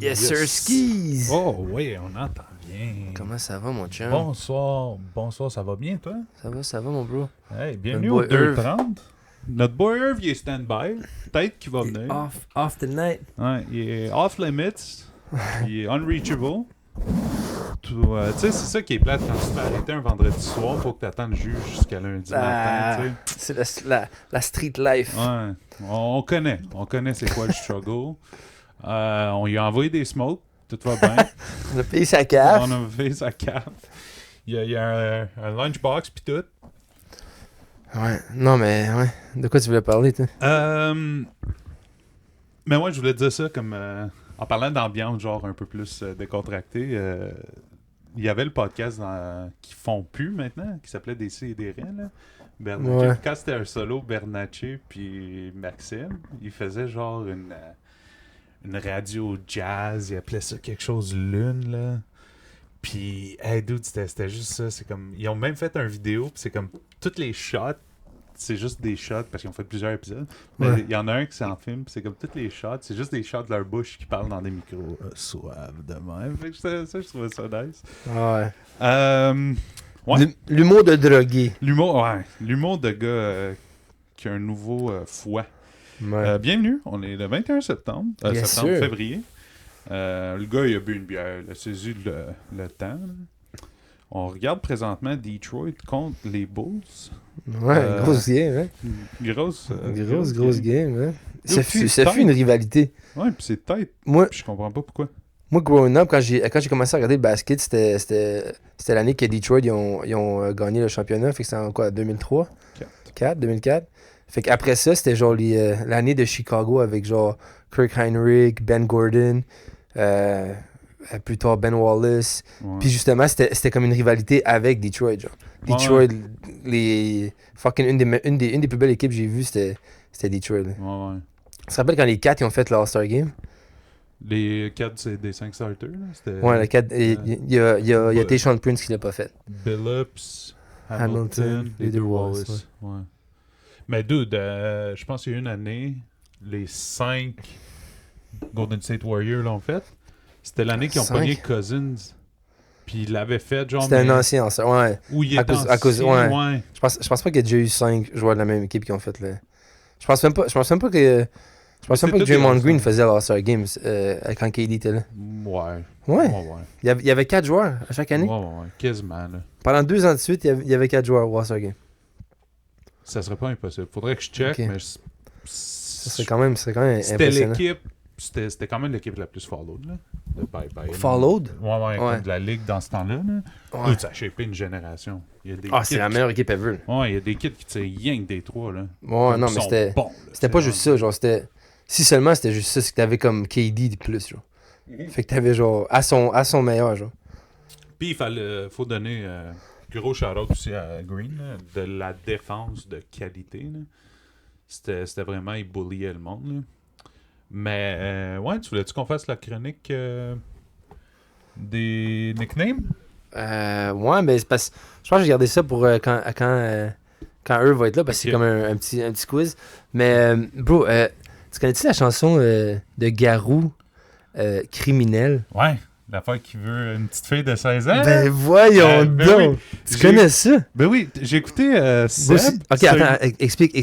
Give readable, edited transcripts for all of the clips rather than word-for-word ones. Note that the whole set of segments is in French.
Yes, sir, skis! Oh oui, on entend bien. Comment ça va, mon chum? Bonsoir, ça va bien, toi? Ça va, mon bro. Hey, bienvenue Notre au boy Irv. 2h30. Notre boy Irv, il est stand-by. Peut-être qu'il va venir. Off the night. Ouais, il est off-limits. Il est unreachable. Tu sais, c'est ça qui est plate quand tu te fais arrêter un vendredi soir. Faut que tu attendes le juge jusqu'à lundi matin, tu sais. C'est la street life. Ouais, on connaît c'est quoi le struggle. On lui a envoyé des smokes, tout va bien. On a payé sa caf. On a fait sa carte. Il y a un lunchbox pis tout. Ouais, non, mais ouais. De quoi tu voulais parler, toi? Mais moi, je voulais dire ça comme en parlant d'ambiance, genre un peu plus décontractée. Il y avait le podcast qui font plus maintenant, qui s'appelait DC et des Rins, là. Bernatchez. Ouais. Quand c'était un solo, Bernatchez puis Maxime, ils faisaient genre une radio jazz, ils appelaient ça quelque chose lune, là. Puis, hey dude, c'était juste ça. C'est comme, ils ont même fait un vidéo, puis c'est comme, toutes les shots, c'est juste des shots, parce qu'ils ont fait plusieurs épisodes. Mais Ouais. il y en a un qui s'en filme, puis c'est comme, toutes les shots, c'est juste des shots de leur bouche qui parlent dans des micros suaves de même. Fait que ça, je trouvais ça nice. Ouais. Ouais. L'humour de drogué. L'humour de gars qui a un nouveau fouet. Ouais. Bienvenue, on est le 21 septembre, Bien sûr. février. Le gars, il a bu une bière, il a saisi le temps. Là. On regarde présentement Detroit contre les Bulls. Ouais, grosse game, hein? Grosse game, hein? Yo, Ça c'est fut une rivalité. Ouais, puis c'est tête. Moi, Je comprends pas pourquoi. growing up, quand j'ai commencé à regarder le basket, c'était l'année que Detroit ils ont gagné le championnat. Fait que c'était en quoi, 2003? 2004. Fait qu'après ça, c'était genre l'année de Chicago avec genre Kirk Heinrich, Ben Gordon, plus tard Ben Wallace. Ouais. Puis justement, c'était comme une rivalité avec Detroit, genre. Detroit, une des plus belles équipes que j'ai vues, c'était Detroit. Là. Ouais. Tu te rappelles quand les 4 ils ont fait le All-Star Game? Les 4, c'est des 5 starters. Là. C'était Ouais, les 4, il y a Tayshaun Prince qui l'a pas fait. Billups, Hamilton, Hamilton, les deux Wallace, Wallace. Ouais. Mais dude, je pense qu'il y a une année, les 5 Golden State Warriors l'ont fait. C'était l'année qu'ils ont 5? pogné Cousins. Puis ils l'avaient fait, genre. C'était un ancien All-Star, ouais. Où il À était cause- ancien, ouais. Je pense pas qu'il y ait déjà eu 5 joueurs de la même équipe qui ont fait le. Je pense même pas que C'est tout Draymond des Green All-Stars. faisait l'All-Star Games quand KD était là. Ouais. Ouais. Ouais. Il y avait 4 joueurs à chaque année. Ouais. Quasiment, là. Pendant 2 ans de suite, il y avait 4 joueurs au All-Star Game. Ça serait pas impossible. Faudrait que je check, Ok. mais. Ça serait quand même C'était impressionnant. l'équipe. C'était quand même l'équipe la plus followed, là. Followed? Ouais, Ouais. comme de la ligue dans ce temps-là, là. Ouais. Dude, ça a shapé une génération. Il y a des Ah, c'est kids la meilleure équipe ever. Ouais, il y a des kids qui tirent rien que des 3, là. Ouais, Comme non, qui mais sont c'était bons, là. pas juste ça, genre c'était si seulement c'était juste ça, c'est que t'avais comme KD de plus, genre. Fait que t'avais genre à son meilleur, genre. Puis faut donner gros shout-out aussi à Green, là, de la défense de qualité, là. C'était vraiment, il bulliait le monde, là. Mais, ouais, tu voulais-tu qu'on fasse la chronique des nicknames? Ouais, mais c'est parce je pense que j'ai gardé ça pour quand eux vont être là parce que c'est Ok. comme un petit quiz. Mais bro, tu connais-tu la chanson de Garou Criminel? Ouais, l'affaire qui veut une petite fille de 16 ans. Ben voyons Ben donc. oui. Tu J'ai- connais ça? Ben oui, j'ai écouté Moi Seb. aussi. Ok, attends, explique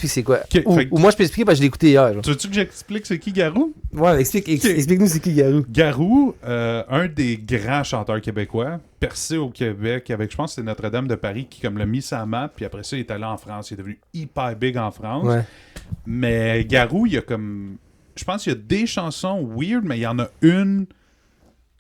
c'est quoi. Ok, fait que- Ou moi je peux expliquer parce que je l'ai écouté hier. Genre. Tu veux-tu que j'explique c'est qui Garou? Ouais, explique-nous c'est qui Garou. Garou, un des grands chanteurs québécois, percé au Québec avec, je pense, c'est Notre-Dame de Paris qui comme l'a mis sa map, puis après ça, il est allé en France. Il est devenu hyper big en France. Ouais. Mais Garou, il y a comme... Je pense qu'il y a des chansons weird, mais il y en a une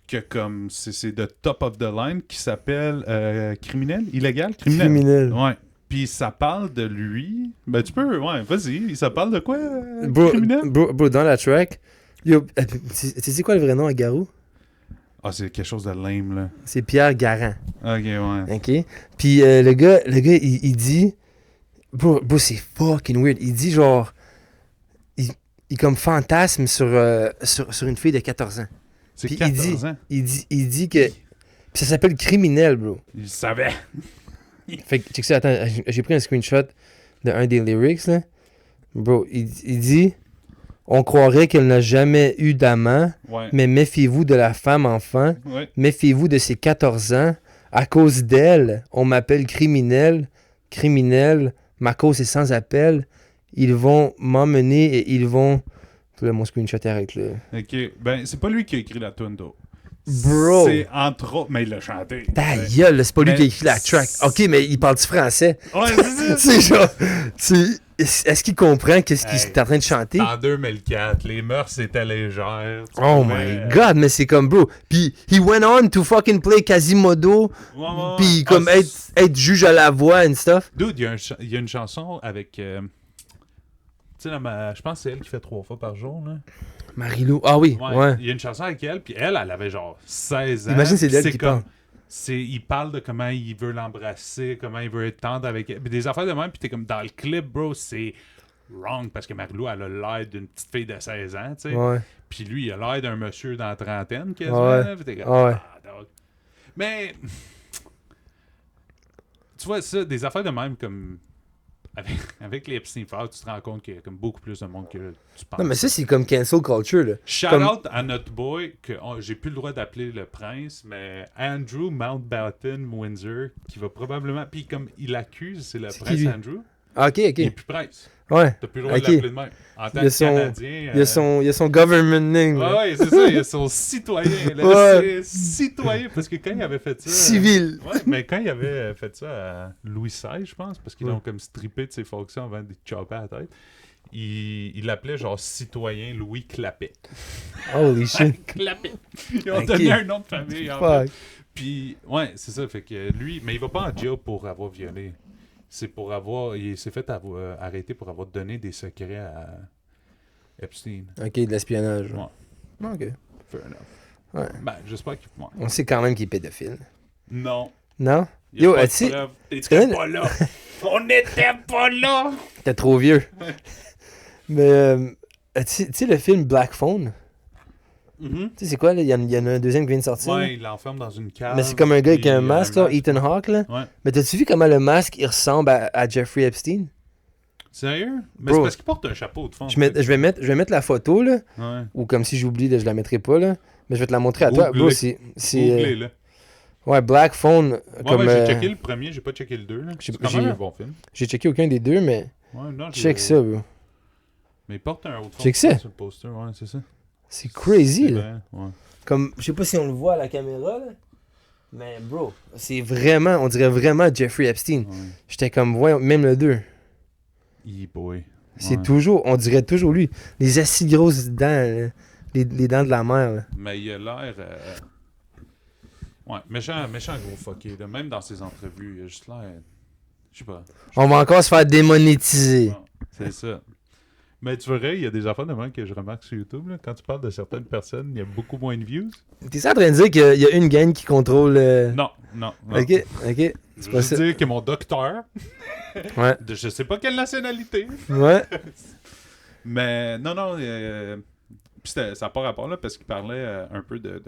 que comme... C'est de top of the line qui s'appelle Criminel? Illégal? Criminel. Ouais. Puis ça parle de lui. Ben tu peux, ouais, vas-y. Ça parle de quoi, Bro, Criminel? bro, dans la track, yo, tu sais quoi le vrai nom à Garou? Ah, c'est quelque chose de lame, là. C'est Pierre Garand. Ok, ouais. OK? Puis le gars il dit... Bro, c'est fucking weird. Il dit genre... Il comme fantasme sur une fille de 14 ans. C'est Puis 14 ans. Il dit que... Puis ça s'appelle Criminel, bro. Il savait. Fait que, check ça, attends, j'ai pris un screenshot de un des lyrics, là. Bro, il dit... On croirait qu'elle n'a jamais eu d'amant, Ouais. mais méfiez-vous de la femme enfant. Ouais. Méfiez-vous de ses 14 ans. À cause d'elle, on m'appelle criminel. Criminel, ma cause est sans appel. Ils vont m'emmener et ils vont... Là, mon screenshot arrête là. Ok. Ben, c'est pas lui qui a écrit la tune, though. Bro! C'est entre autres... Mais il l'a chanté. Ta Ouais. gueule, c'est pas lui Mais qui a écrit la track. Ok, mais il parle du français. Ouais, c'est ça. C'est genre... Est-ce qu'il comprend qu'est-ce qu'il Hey, est en train de chanter? En 2004, les mœurs étaient légères. Tu Oh pouvais- my god, mais c'est comme, bro. Puis, he went on to fucking play Quasimodo. Ouais, ouais, Puis, ouais. comme Ah, être juge à la voix and stuff. Dude, il y a une chanson avec... tu sais, je pense que c'est elle qui fait 3 fois par jour, là. Marie-Lou. Ah oui, ouais. Il y a une chanson avec elle, puis elle avait genre 16 ans. Imagine, c'est puis d'elle qui parle. Il parle de comment il veut l'embrasser, comment il veut être tendre avec elle. Puis des affaires de même, puis t'es comme dans le clip, bro, c'est wrong, parce que Marie-Lou, elle a l'air d'une petite fille de 16 ans, tu sais. Ouais. Puis lui, il a l'air d'un monsieur dans la trentaine, quasiment. Ouais. Là, puis t'es comme, Ouais. dog. Mais, tu vois, ça, des affaires de même, comme... Avec les Epstein Files, tu te rends compte qu'il y a comme beaucoup plus de monde que tu penses. Non, mais ça, c'est comme cancel culture, là. Shout Comme- out à notre boy, que j'ai plus le droit d'appeler le prince, mais Andrew Mountbatten Windsor, qui va probablement. Puis comme il accuse, c'est le C'est qui, prince lui? Andrew. Ah, ok, Il est ok. plus prince. Ouais. T'as plus le droit Ok. de l'appeler de même. En tant Il y a que son- Canadien. Il y a son government name, là. Ouais, c'est ça, il y a son citoyen. Là, Ouais. c'est citoyen, parce que quand il avait fait ça. Civil. Ouais, mais quand il avait fait ça à Louis XVI, je pense, parce qu'ils Ouais. l'ont comme strippé de ses fonctions avant de chopper à la tête, il l'appelait genre citoyen Louis Clapet. Holy shit. Clapet. Ils ont Ok. donné un nom de famille. En fait. Fuck. Puis, ouais, c'est ça. Fait que lui, mais il va pas en jail pour avoir violé. C'est pour avoir. Il s'est fait arrêter pour avoir donné des secrets à Epstein. Ok, de l'espionnage. Ouais. Ok. Fair enough. Ouais. Ben, j'espère qu'il. Ouais. On sait quand même qu'il est pédophile. Non. Non? Il y a Yo, pas de tu preuve. connais T'étais le- pas là. On n'était pas là. T'es trop vieux. Mais, tu sais le film Black Phone? Mhm. Tu sais, c'est quoi, là? Il y en a un deuxième qui vient de sortir. Ouais, il l'enferme dans une cave. Mais c'est comme un gars avec puis un il y a masque, là, Ethan Hawke, là. Ouais. Mais t'as-tu vu comment le masque, il ressemble à Jeffrey Epstein? Sérieux? Mais Bro. c'est parce qu'il porte un chapeau de fond. Je vais mettre la photo, là. Ouais. Ou comme si j'oublie, là, je la mettrai pas, là. Mais je vais te la montrer à toi. Google-les. Bro, c'est... Googlez, là. Ouais, Black Phone, Ouais, comme... ouais, j'ai checké le premier, j'ai pas checké le 2. j'ai- C'est quand même j'ai- un bon film. j'ai checké aucun des deux, mais... Ouais, non, Check ça, bro. Mais il porte un autre fond Check ça. sur le poster, ouais, c'est ça. C'est crazy, C'est là. vrai, ouais. Comme, je sais pas si on le voit à la caméra, là. Mais, bro, c'est vraiment... On dirait vraiment Jeffrey Epstein. Ouais. J'étais comme, voyons, même le 2. Boy. C'est Ouais. toujours... On dirait toujours lui. Les assis grosses dents, là. Les dents de la mer, là. Mais il a l'air. Ouais, méchant gros fucké. Là. Même dans ses entrevues, il a juste l'air. Je sais pas. On va encore se faire démonétiser. Bon, c'est ça. Mais tu verrais, il y a des affaires de même que je remarque sur YouTube. Là. Quand tu parles de certaines personnes, il y a beaucoup moins de views. T'es en train de dire qu'il y a une gang qui contrôle... Non. Ok. Je pas veux ça. dire que mon docteur, Ouais. de je sais pas quelle nationalité, Ouais. mais non, puis ça n'a pas rapport là parce qu'il parlait un peu de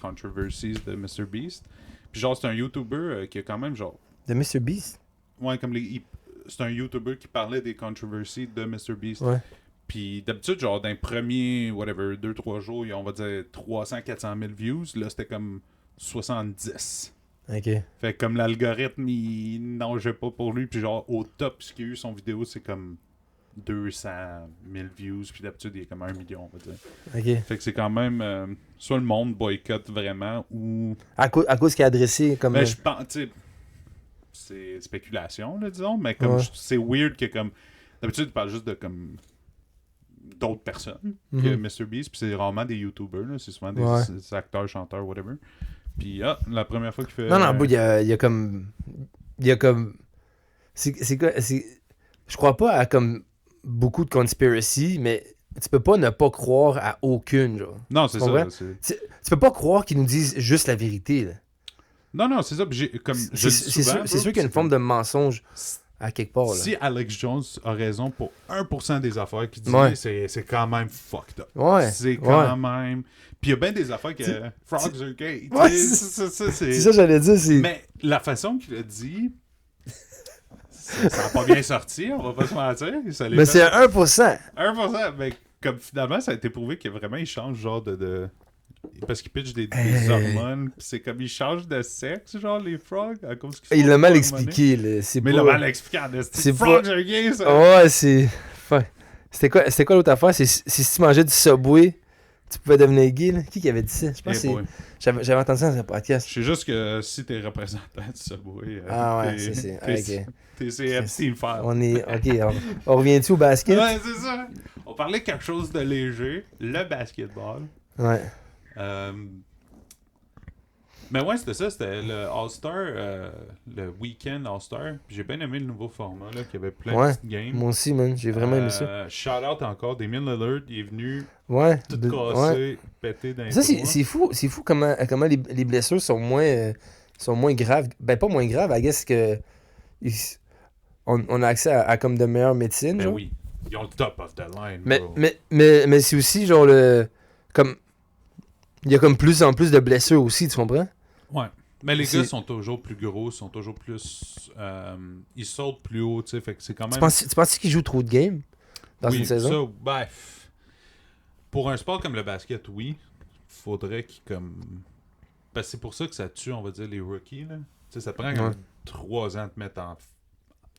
controversies de Mr. Beast. Puis genre, c'est un YouTuber qui a quand même genre. De Mr. Beast? Ouais, comme c'est un YouTuber qui parlait des controversies de Mr. Beast. Ouais. Puis d'habitude, genre, d'un premier, whatever, 2-3 jours, il y a, on va dire 300-400 000 views. Là, c'était comme 70. Ok. Fait que comme l'algorithme, il n'engeait pas pour lui. Puis genre, au top, ce qu'il y a eu son vidéo, c'est comme 200 000 views. Puis d'habitude, il y a comme 1 million, on va dire. Ok. Fait que c'est quand même... soit le monde boycotte vraiment, ou... À cause qu'il est adressé comme... Mais je pense, tu sais... C'est spéculation, là, disons. Mais comme Ouais. c'est weird que comme... D'habitude, il parle juste de comme... d'autres personnes que Mhm. Mr. Beast. Puis c'est rarement des YouTubers, là. C'est souvent Ouais. des acteurs, chanteurs, whatever. Puis la première fois qu'il fait... Non, bro, il y a comme... Il y a comme... C'est quoi... Je crois pas à comme beaucoup de conspiracy, mais tu peux pas ne pas croire à aucune, genre. Non, c'est Tu ça. comprends? Tu peux pas croire qu'ils nous disent juste la vérité, là. Non, c'est ça. Puis j'ai, comme, je le dis C'est souvent, sûr qu'il y a une forme de mensonge à quelque part, là. Si Alex Jones a raison pour 1% des affaires qu'il dit, Ouais. c'est quand même fucked up. Ouais. C'est quand même... Puis il y a bien des affaires que... Frogs are gay. Ouais, tu sais, ça, C'est ça que j'allais dire, c'est... Mais la façon qu'il a dit... ça n'a pas bien sorti, on va pas se mentir. Ça l'est Mais fait- c'est 1%. 1%, mais comme finalement, ça a été prouvé que vraiment, il change genre de... Parce qu'il pitch des hormones, pis c'est comme, il change de sexe, genre, les frogs, à cause qu'ils Il sont l'a mal hormonés. expliqué, là. C'est Mais pas... il l'a mal expliqué en esti. c'est Frog, pas- c'est gay, ça! Ouais, c'est... Fuck. C'était quoi l'autre affaire? C'est si tu mangeais du Subway, tu pouvais devenir gay, là. Qui avait dit ça? Je pense Eh que boy. j'avais entendu ça dans un podcast. Je sais juste que si t'es représentant du Subway, Ah ouais, t'es- c'est... t'es- ok. t'es CFC file. On est... Ok, on revient-tu au basket? Ouais, c'est ça. On parlait quelque chose de léger, le basketball. Ouais. Mais ouais, c'était ça, c'était le All-Star, le Weekend All-Star. Puis j'ai bien aimé le nouveau format, là, qui avait plein Ouais. de petites games. Moi aussi, man. J'ai vraiment aimé ça. Shout-out encore, Damien Lillard, il est venu Ouais. tout ouais. casser, péter dans les Ça, trous. c'est fou comment les blessures sont moins graves. Ben, pas moins graves, I guess que on a accès à comme de meilleures médecines. Ben genre. oui, ils ont le top of the line, Mais, bro. mais c'est aussi genre comme. Il y a comme plus en plus de blessures aussi, tu comprends? Ouais. Mais les c'est- gars sont toujours plus gros, sont toujours plus... ils sautent plus haut, tu sais, fait que c'est quand même... Tu penses qu'ils jouent trop de games dans oui, une saison? ça, ben, pour un sport comme le basket, oui. Faudrait qu'ils comme... Parce que c'est pour ça que ça tue, on va dire, les rookies, là. Tu sais, ça te prend comme 3 ans de te mettre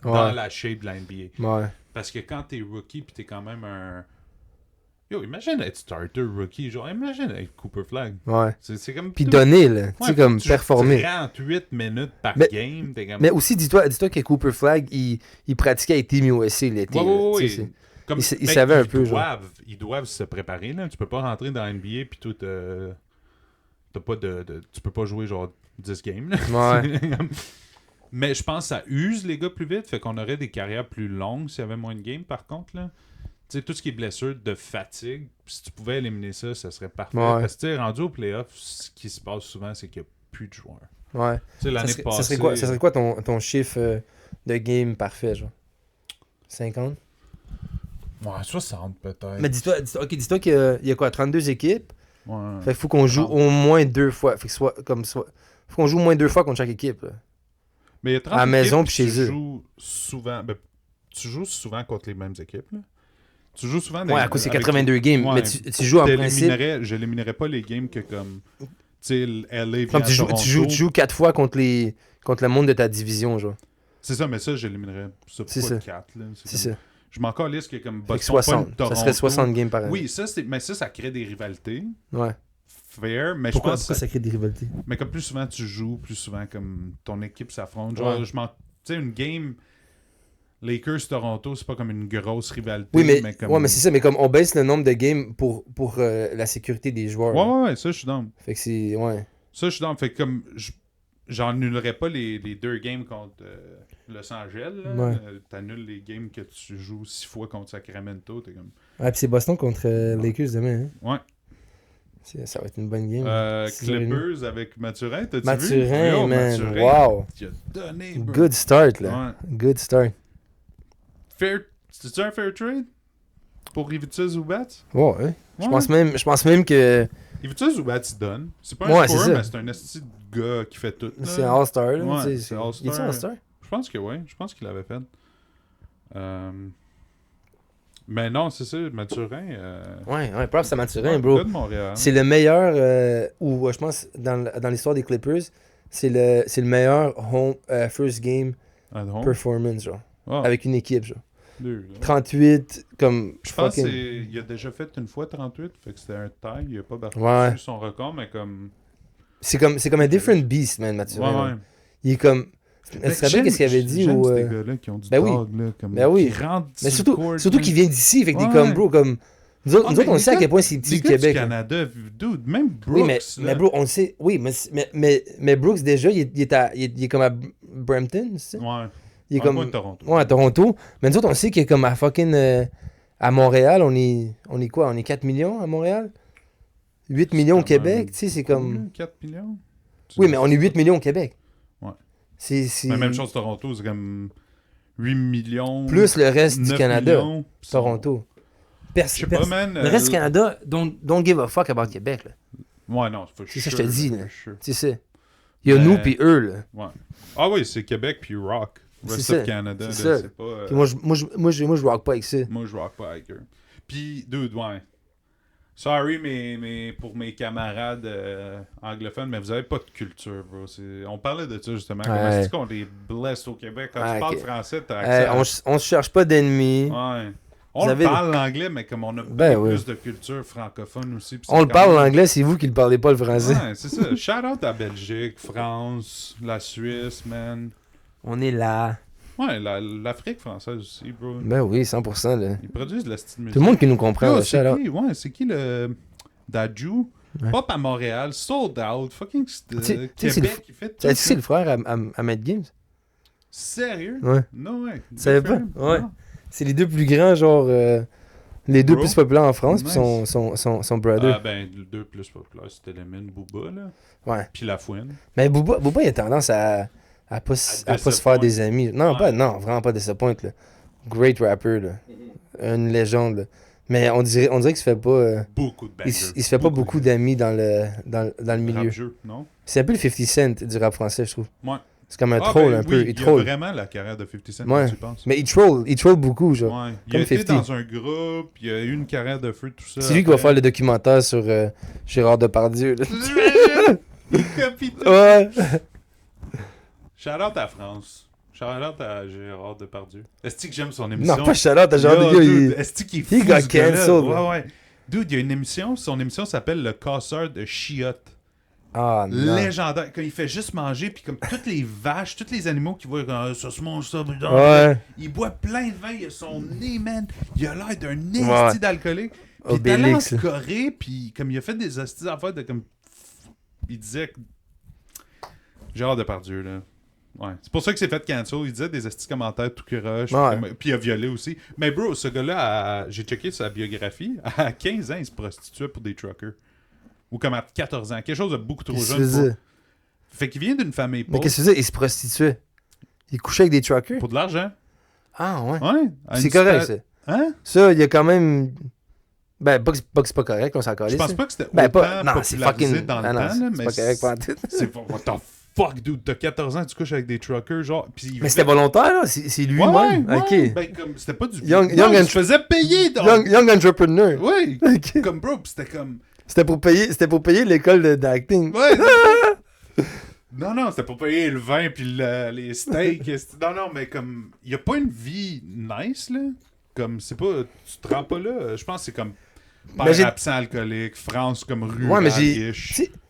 dans la shape de la NBA. Ouais. Parce que quand t'es rookie pis t'es quand même un... Yo, imagine être starter rookie, genre, imagine être Cooper Flag. Ouais. C'est comme... Puis donner, là. Tu sais, comme tu joues performer. 38 minutes par Mais- game, t'es comme... Mais aussi, dis-toi que Cooper Flag, il pratiquait avec Team USA l'été. Ouais, là. ouais, Tu sais, ouais. Comme, il savait un peu, Ils doivent se préparer, là. Tu peux pas rentrer dans la NBA pis tout... T'as pas tu peux pas jouer, genre, 10 games, là. Ouais. Mais je pense que ça use les gars plus vite, fait qu'on aurait des carrières plus longues s'il y avait moins de games, par contre, là. Tu sais, tout ce qui est blessure de fatigue, si tu pouvais éliminer ça, ça serait parfait. Ouais. Parce que, tu sais, rendu au playoff, ce qui se passe souvent, c'est qu'il n'y a plus de joueurs. Ouais. Tu sais, l'année passée... Ça serait quoi ton chiffre de game parfait, genre? 50? Ouais, 60 peut-être. Mais dis-toi qu'il y a quoi? 32 équipes? Ouais. Fait qu'il faut qu'on joue au moins 2 fois. Fait que faut qu'on joue au moins 2 fois contre chaque équipe. Là. Mais il y a 30 à la maison équipes, puis chez tu eux. joues souvent... Ben, tu joues souvent contre les mêmes équipes, là. Tu joues souvent... Ouais, à cause c'est avec- 82 games. Ouais. Mais tu joues en principe. J'éliminerais pas les games que comme... Tu sais, LA vient Comme à tu Toronto. joues 4 fois contre le monde de ta division, genre. C'est ça, mais ça, j'éliminerais ça C'est pas ça. de 4, là. C'est comme- ça. Je m'en calisse que comme Fait que Boston, 60. Ça Toronto. serait 60 games par année. Oui, mais ça crée des rivalités. Ouais. Fair, mais Pourquoi je pense... ça crée des rivalités? Mais comme plus souvent tu joues, plus souvent comme ton équipe s'affronte. Genre, Ouais. tu sais, une game Lakers-Toronto, c'est pas comme une grosse rivalité. Oui, mais comme... c'est ça. Mais comme on baisse le nombre de games pour la sécurité des joueurs. là. Ouais, ça, je suis down. Fait que c'est... Ouais. Ça, je suis down. Fait que comme... J'annulerais pas les 2 games contre Los Angeles. Là. Ouais. T'annules les games que tu joues 6 fois contre Sacramento. T'es comme... Ah, puis c'est Boston contre Lakers demain. Hein? Ouais. Ça va être une bonne game. Clippers avec Mathurin, t'as-tu vu? Mathurin, Yo, man. Mathurin, Wow. il a donné, bro. Good start, là. Ouais. Good start. C'est-tu un fair trade? Pour Ivica Zubac? Ouais, ouais. Je pense même que Ivica Zubac, il donne. C'est pas Ouais, un c'est scorer, ça. mais c'est un esti de gars qui fait tout. là. c'est un All-Star. Là, Ouais, tu sais, c'est All-Star. Il est All-Star? Je pense que oui. Je pense qu'il l'avait fait. Mais non, c'est ça, Mathurin. Ouais, props à Mathurin, ouais, bro. gars de Montréal. C'est le meilleur, ou je pense, dans l'histoire des Clippers, c'est le meilleur first game At home. performance, genre. Ah, Avec une équipe, genre. deux, là. 38, comme. Je pense fucking- qu'il a déjà fait une fois 38, fait que c'était un taille. Il a pas battu Ouais. son record, mais comme. C'est comme un different beast, man, Mathurin. Ouais, là. ouais. Il est comme. Tu te rappelles qu'est-ce qu'il avait dit J'aime au. ces gars-là qui ont du Ben oui. dog, là, comme, Ben oui. qui rentrent Mais sur le court, surtout là. qu'il vient d'ici, fait que t'es Ouais. comme, bro, comme. Nous autres, mais on les sait à gars- quel point c'est petit Les le gars Québec. du là. Canada, dude, même Brooks. Oui, là. mais bro, on le sait. Oui, mais Brooks, déjà, il est comme à Brampton, tu sais. Ouais. Il est En comme. moins de Toronto. Ouais, à Toronto. Mais nous autres, on sait qu'il est comme à fucking. À Montréal, on est quoi? On est 4 millions à Montréal? 8 millions au quand même Québec, tu sais, c'est comme. 4 millions. Oui, mais on est 8 millions au Québec. Ouais. C'est. Mais même chose Toronto, c'est comme 8 millions. Plus le reste du 9 Canada. millions, puis Toronto. Je sais pas, man. Le reste du Canada, don't give a fuck about Québec, là. Ouais, non, C'est ça que je te dis, là. sure. Tu sais. Il y a Mais- nous puis eux, là. Ouais. Ah oui, c'est Québec puis Rock. C'est Rest ça, of Canada, c'est là, ça. c'est pas... Puis moi, je rock pas avec ça. Moi, je rock pas avec eux. Puis, dude, ouais. Sorry, mais pour mes camarades anglophones, mais vous avez pas de culture, bro. On parlait de ça, justement. Comment est-ce qu'on est blessed au Québec? Quand tu parles français, t'as accès on se cherche pas d'ennemis. Ouais. On parle l'anglais, mais comme on a plus de culture francophone aussi. On le parle l'anglais, c'est vous qui le parlez pas le français. Ouais, c'est ça. Shout out à Belgique, France, la Suisse, man. On est là. Ouais, l'Afrique française aussi, bro. Ben oui, 100%. Là. Ils produisent de la style musique. Tout le monde qui nous comprend. C'est qui le Dadju? Ouais. Pop à Montréal, sold out, fucking Québec, il fait tout. C'est le frère à Matt Games? Sérieux? Ouais. Non, ouais. Tu savais pas? Ouais. Non. C'est les deux plus grands, genre... les deux plus populaires en France, nice. Puis son brother. Ah ben, les deux plus populaires, c'était le mine Booba, là. Ouais. Puis La Fouine. Mais Booba, il a tendance à pas se faire des amis. Non, vraiment pas Disappoint, là. Great rapper, là. Une légende, là. Mais on dirait qu'il se fait pas... beaucoup de bangers. Il se fait pas beaucoup d'amis dans le milieu. Rap-jeu, non? C'est un peu le 50 Cent du rap français, je trouve. Ouais. C'est comme un troll, un peu. Il troll. Il a vraiment la carrière de 50 Cent, tu penses. Mais il troll beaucoup, genre. Ouais. Il a été dans un groupe, il a eu une carrière de feu, tout ça. C'est lui qui va faire le documentaire sur Gérard Depardieu. Ouais. Shout-out à France. Shout-out à Gérard Depardieu. Est-ce que j'aime son émission? Non, pas shout-out à Gérard Depardieu. Est-ce qu'il est fou? Il got cancelled. Ouais. Dude, il y a une émission. Son émission s'appelle Le Casseur de Chiottes. Ah, non. Légendaire. Quand il fait juste manger, puis comme toutes les vaches, tous les animaux qui voient ça se mange ça, ouais. Il boit plein de vin, il a son nez, man. Il a l'air d'un esti d'alcoolique. Puis il est allé en Corée, puis comme il a fait des hosties d'affaires de comme. Il disait que. Gérard Depardieu, là. Ouais. C'est pour ça qu'il s'est fait cancel. Il disait des hosties commentaires tout croche. Puis il a violé aussi. Mais bro, ce gars-là, j'ai checké sa biographie. À 15 ans, il se prostituait pour des truckers. Ou comme à 14 ans. Quelque chose de beaucoup trop jeune. Fait qu'il vient d'une famille pauvre. Mais qu'est-ce que tu veux dire? Il se prostituait. Il couchait avec des truckers? Pour de l'argent. Ah, ouais. Ouais. C'est correct, ça. Hein? Ça, il y a quand même... Ben, pas que c'est pas correct, on s'en calisse. Je pense pas que c'était autant non, c'est fucking... dans le temps, là, c'est pas correct pendant tout. C'est pas... What the fuck, dude? T'as 14 ans, tu couches avec des truckers, genre... Pis mais c'était volontaire, là? C'est lui-même? Ouais, OK. Ben, comme... C'était pas du... Je faisais payer, donc... Young entrepreneur. Oui. Okay. Comme, bro, c'était comme... C'était pour payer l'école d'acting. Ouais. Non, c'était pour payer le vin puis les steaks. Non, mais comme... Il y a pas une vie nice, là. Comme, c'est pas... Tu te rends pas là. Je pense que c'est comme... Père absent alcoolique, France comme rural. Ouais, mais tu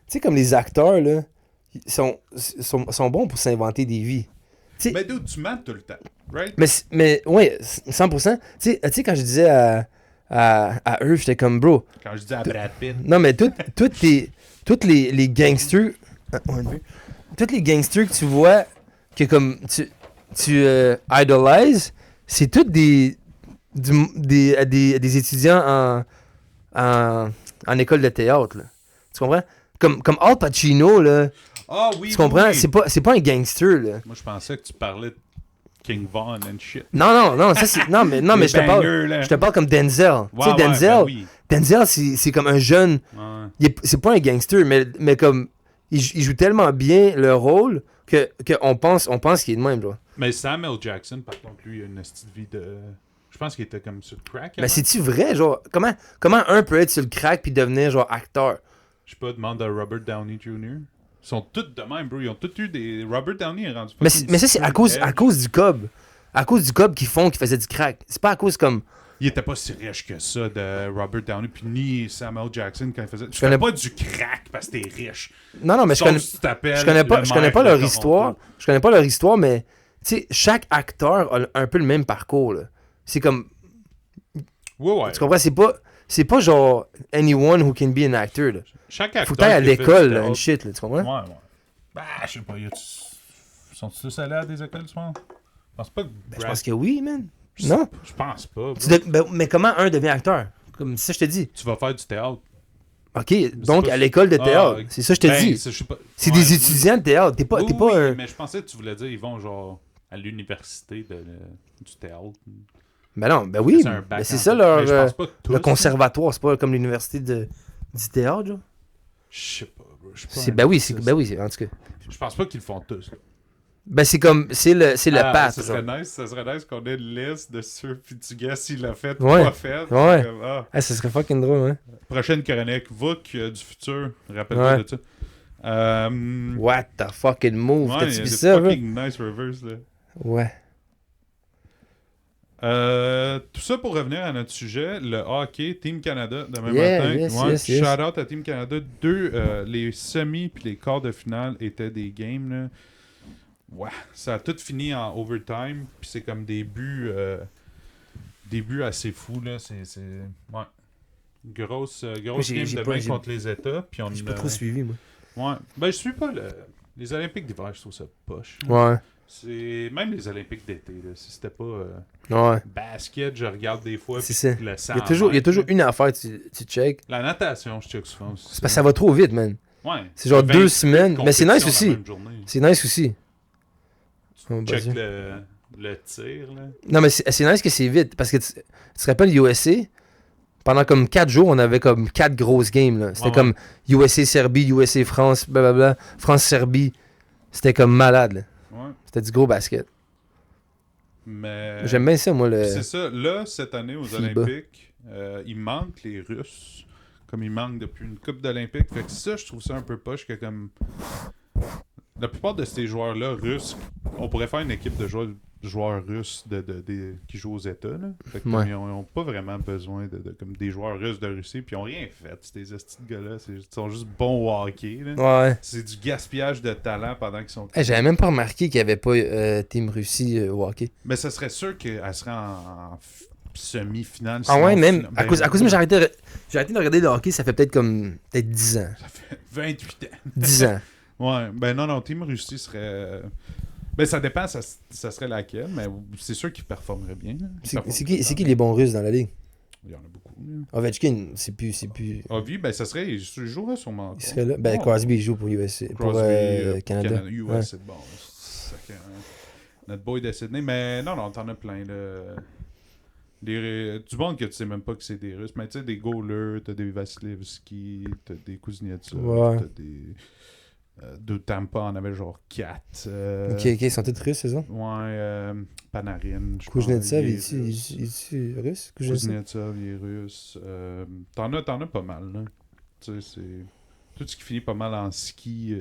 sais, comme les acteurs, là, ils sont bons pour s'inventer des vies. T'sais, mais d'où tu mens tout le temps, right? Mais ouais, 100%. Tu sais, quand je disais à eux, j'étais comme, bro. Quand je disais à Brad Pitt. Non, mais tous les gangsters... tous les gangsters que tu vois, que comme tu idolises, c'est tous des étudiants en école de théâtre, là. Tu comprends? Comme Al Pacino, là. Ah oui, tu comprends? Oui. C'est pas un gangster, là. Moi, je pensais que tu parlais de King Von and shit. Non, ça c'est... Non, mais je te parle comme Denzel. Tu sais, Denzel, Denzel, c'est comme un jeune... Ouais. C'est pas un gangster, mais comme... Il joue tellement bien le rôle qu'on pense qu'il est de même, là. Mais Samuel Jackson, par contre, lui, il a une petite vie de... Je pense qu'il était comme sur le crack. Mais c'est-tu vrai, genre... Comment un peut être sur le crack puis devenir, genre, acteur? Je sais pas, demande à Robert Downey Jr. Ils sont tous de même, bro. Ils ont tous eu des... Robert Downey est rendu... Mais ça, c'est à cause du cob. À cause du cob qui faisait du crack. C'est pas à cause comme... Il était pas si riche que ça de Robert Downey, puis ni Samuel Jackson quand il faisait... Tu fais pas du crack parce que t'es riche. Non, mais je connais pas leur histoire. Je connais pas leur histoire, mais... Tu sais, chaque acteur a un peu le même parcours, là. C'est comme... Ouais. Tu comprends? C'est pas genre anyone who can be an actor, là. Chaque acteur... Faut que t'ailles à l'école, là, and shit, là. Tu comprends? Ouais. Bah, je sais pas. Sont-ils tous allés à des écoles, tu penses? Je pense que oui, man. Non? Je pense pas. Mais comment un devient acteur? Comme ça, je te dis. Tu vas faire du théâtre. OK, donc à l'école de théâtre. C'est ça, je te dis. C'est des étudiants de théâtre. T'es pas un... mais je pensais que tu voulais dire ils vont genre à l'université du théâtre. Ben non, ben oui. C'est ça leur le conservatoire. C'est pas comme l'université du théâtre, genre? Je sais pas, bro. Ben oui, en tout cas. Je pense pas qu'ils le font tous. Ben, c'est le path. Ça serait nice qu'on ait une liste de ceux, puis tu guesses s'il l'a fait ou Ouais. pas fait. Ouais. Comme, Ça serait fucking drôle, hein. Prochaine chronique, Vuk du futur. Rappelle-toi de ça. What the fucking move? Ouais, T'as-tu il y a vu des ça, fucking nice reverse, là. Ouais. Tout ça pour revenir à notre sujet, le hockey, Team Canada, demain Yeah, matin. yes. Shout out à Team Canada. Les semis puis les quarts de finale étaient des games. Là. Ouais, ça a tout fini en overtime. Puis c'est comme des buts assez fous. Là. C'est ouais. Grosse game demain contre les États. Puis J'ai pas trop suivi, moi. Ouais. Ben, je suis pas les Olympiques d'hiver, je trouve ça poche. Ouais. C'est même les Olympiques d'été. Là. Si c'était pas Ouais. basket, je regarde des fois. C'est ça. Le Il y a toujours une affaire, tu check. La natation, je check souvent aussi. C'est parce que ça va trop vite, man. Ouais. C'est genre 2 20 semaines. Mais c'est nice aussi. C'est nice aussi. Tu check le tir, là. Non, mais c'est nice que c'est vite. Parce que tu te rappelles, USA, pendant comme 4 jours, on avait comme 4 grosses games. Là. C'était comme USA-Serbie, USA-France, blablabla, France-Serbie. C'était comme malade. Là. Ouais. C'était du gros basket. Mais... J'aime bien ça, moi. C'est ça. Là, cette année, aux FIBA. Olympiques, il manque les Russes. Comme il manque depuis une coupe d'Olympiques. Fait que ça, je trouve ça un peu poche que comme... La plupart de ces joueurs-là, russes, on pourrait faire une équipe de joueurs russes qui jouent aux États. Là. Fait que, ils n'ont pas vraiment besoin de comme des joueurs russes de Russie. Puis ils n'ont rien fait. Ces estis de gars-là, ils sont juste bons au hockey. Là. Ouais. C'est du gaspillage de talent pendant qu'ils sont... J'avais même pas remarqué qu'il n'y avait pas Team Russie au hockey. Mais ça serait sûr qu'elle serait en semi-finale. Ah ouais, même. Ben, à cause que j'ai arrêté de regarder le hockey, ça fait peut-être 10 ans. Ça fait 28 ans. 10 ans. Ouais, ben non, Team Russie serait... Ben ça dépend, ça serait laquelle, mais c'est sûr qu'il performerait bien. C'est qui les bons Russes dans la ligue? Il y en a beaucoup. Là. Ovechkin, c'est plus... Ovi, ben ça serait... Il jouerait sûrement encore. Il serait là? Ben, Crosby, il joue pour USA. Pour Canada. US, ouais. c'est bon. Notre boy de Sydney. Mais non, t'en as plein, là. Du monde que tu sais même pas que c'est des Russes. Mais tu sais, des goalers, t'as des Vasilevski, t'as des Kuznetsov, t'as des... de Tampa, on avait genre 4. Ok, ils sont tous russes, c'est ça? Ouais, Panarin. Kuznetsov, il est russe? Kuznetsov, il est russe. T'en as pas mal, là. Tu sais, c'est... Tout ce qui finit pas mal en ski.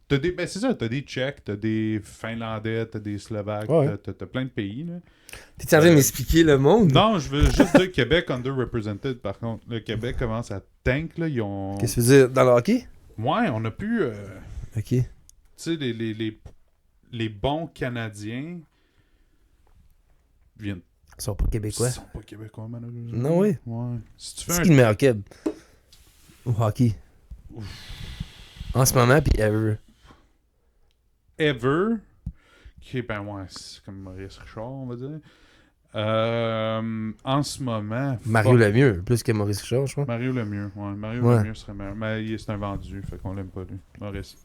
Ben c'est ça, t'as des Tchèques, t'as des Finlandais, t'as des Slovaques, t'as plein de pays, là. T'es en train d'expliquer le monde? Non, je veux juste dire Québec underrepresented, par contre. Le Québec commence à tank, là. Ils ont... Qu'est-ce que tu veux dire? Dans le hockey? Ouais, on a pu... Ok. Tu sais, les bons Canadiens viennent... Ils sont pas québécois. Ils sont pas québécois, malheureusement. Non, oui. Ouais. Si tu fais C'est qui le meilleur Québec? Au hockey. Ouf. En ce moment, puis ever. Ever, qui est, ben ouais, c'est comme Maurice Richard, on va dire. En ce moment... Mario Lemieux, plus que Maurice Richard, je crois. Mario Lemieux, ouais. Lemieux serait meilleur. Mais c'est un vendu, fait qu'on l'aime pas, lui. Maurice.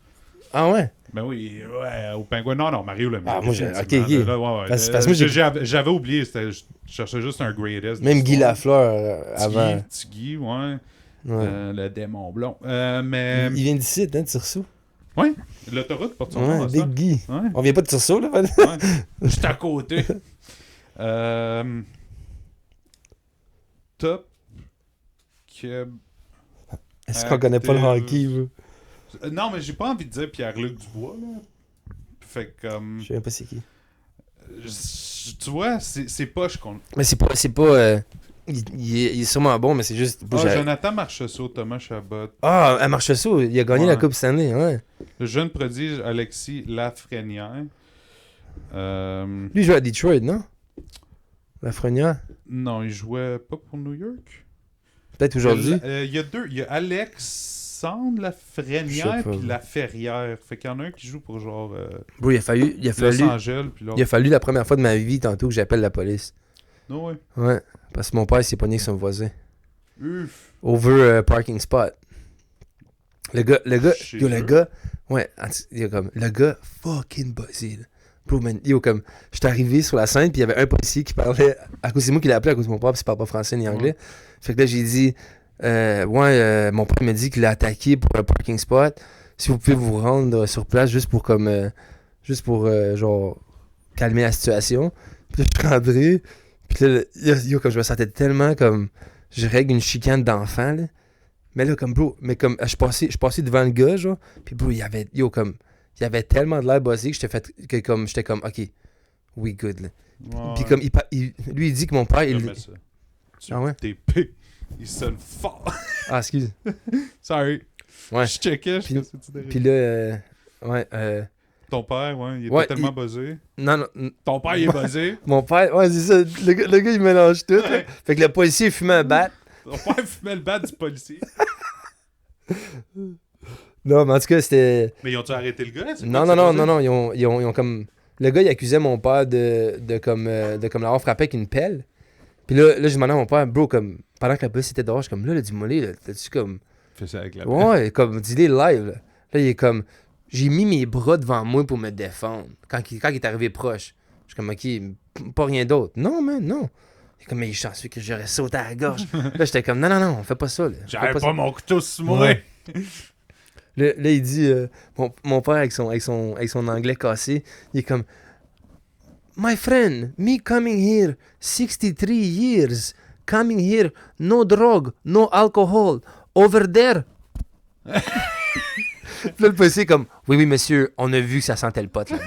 Ah ouais? Ben oui, ouais, au Pingouin. Non, Mario Lemieux. Ah, moi, j'ai... Ok. Là, ouais. Parce que moi, j'avais oublié, je cherchais juste un greatest. Même Guy Lafleur, avant. Tiggy, ouais. Le démon blond. Mais... Il vient d'ici, hein, de Tirso. Ouais, l'autoroute porte son nom à ça. Big Guy. Ouais. On vient pas de Tirso, là? Ouais. Juste à côté. Top. Est-ce qu'on connaît pas le hockey, vous? Non, mais j'ai pas envie de dire Pierre-Luc Dubois, là. Fait comme... Je sais même pas c'est qui. Tu vois, c'est poche qu'on... Mais c'est pas il est sûrement bon, mais c'est juste... Jonathan Marchessault, Thomas Chabot. Ah, à Marchessault, il a gagné la Coupe cette année, ouais. Le jeune prodige Alexis Lafrenière. Lui, il jouait à Detroit, non? Lafrenière? Non, il jouait pas pour New York. Peut-être aujourd'hui. Il y a deux. Il y a Alexandre Lafrenière puis Laferrière. Fait qu'il y en a un qui joue pour genre... Bro, il a fallu Los Angeles, puis il a fallu la première fois de ma vie tantôt que j'appelle la police. Non, ouais. Ouais, parce que mon père s'est pogné avec son voisin. Ouf. Over parking spot. Le gars, ouais, il y a comme, le gars fucking buzzé, là. Bro, man, comme, j'étais arrivé sur la scène, puis il y avait un policier qui parlait, à cause c'est moi qui l'ai appelé à cause de mon père, puis il parle pas français ni anglais. Fait que là, j'ai dit, mon père m'a dit qu'il a attaqué pour un parking spot. Si vous pouvez vous rendre sur place juste pour comme, juste pour, genre, calmer la situation. Puis là, je suis rentré, puis là, yo, comme je me sentais tellement comme, je règle une chicane d'enfant, là. Mais là, comme, bro, mais comme, je passais devant le gars, genre, puis bro, il y avait tellement de l'air buzzé que j'étais comme, ok, we good, là. Ouais. Puis comme, lui, il dit que mon père, Ah ouais? Tes P, il sonne fort. Ah, excuse. Sorry. Ouais. Je checkais, Puis- je sais pas si tu Puis là, ouais, Ton père, ouais, il était Ouais, tellement buzzé. non, Ton père, il est buzzé. mon père, ouais, c'est ça, le gars, il mélange tout, là. Fait que le policier fumait un bat. Ton père fumait le bat du policier. Non, mais en tout cas, c'était... Mais ils ont-tu arrêté le gars? Non, ils ont comme... Le gars, il accusait mon père de comme l'avoir frappé avec une pelle. Puis là, je demandais à mon père, bro, comme, pendant que la police était dehors, je suis comme, là, dis-moi, là, t'as-tu comme... Fais ça avec la Ouais, comme, dis-les live, là. Là, il est comme, j'ai mis mes bras devant moi pour me défendre, quand il est arrivé proche. Je suis comme, ok, pas rien d'autre. Non, man, non. Il est comme, mais il est chanceux que j'aurais sauté à la gorge. Là, j'étais comme, non, on fait pas ça, là. J'avais pas ça. mon couteau sur moi. Ouais. Là, il dit, mon père avec son anglais cassé, il est comme, my friend, me coming here 63 years, coming here, no drug, no alcohol, over there. Puis là, le policier est comme, oui, monsieur, on a vu que ça sentait le pot là-bas.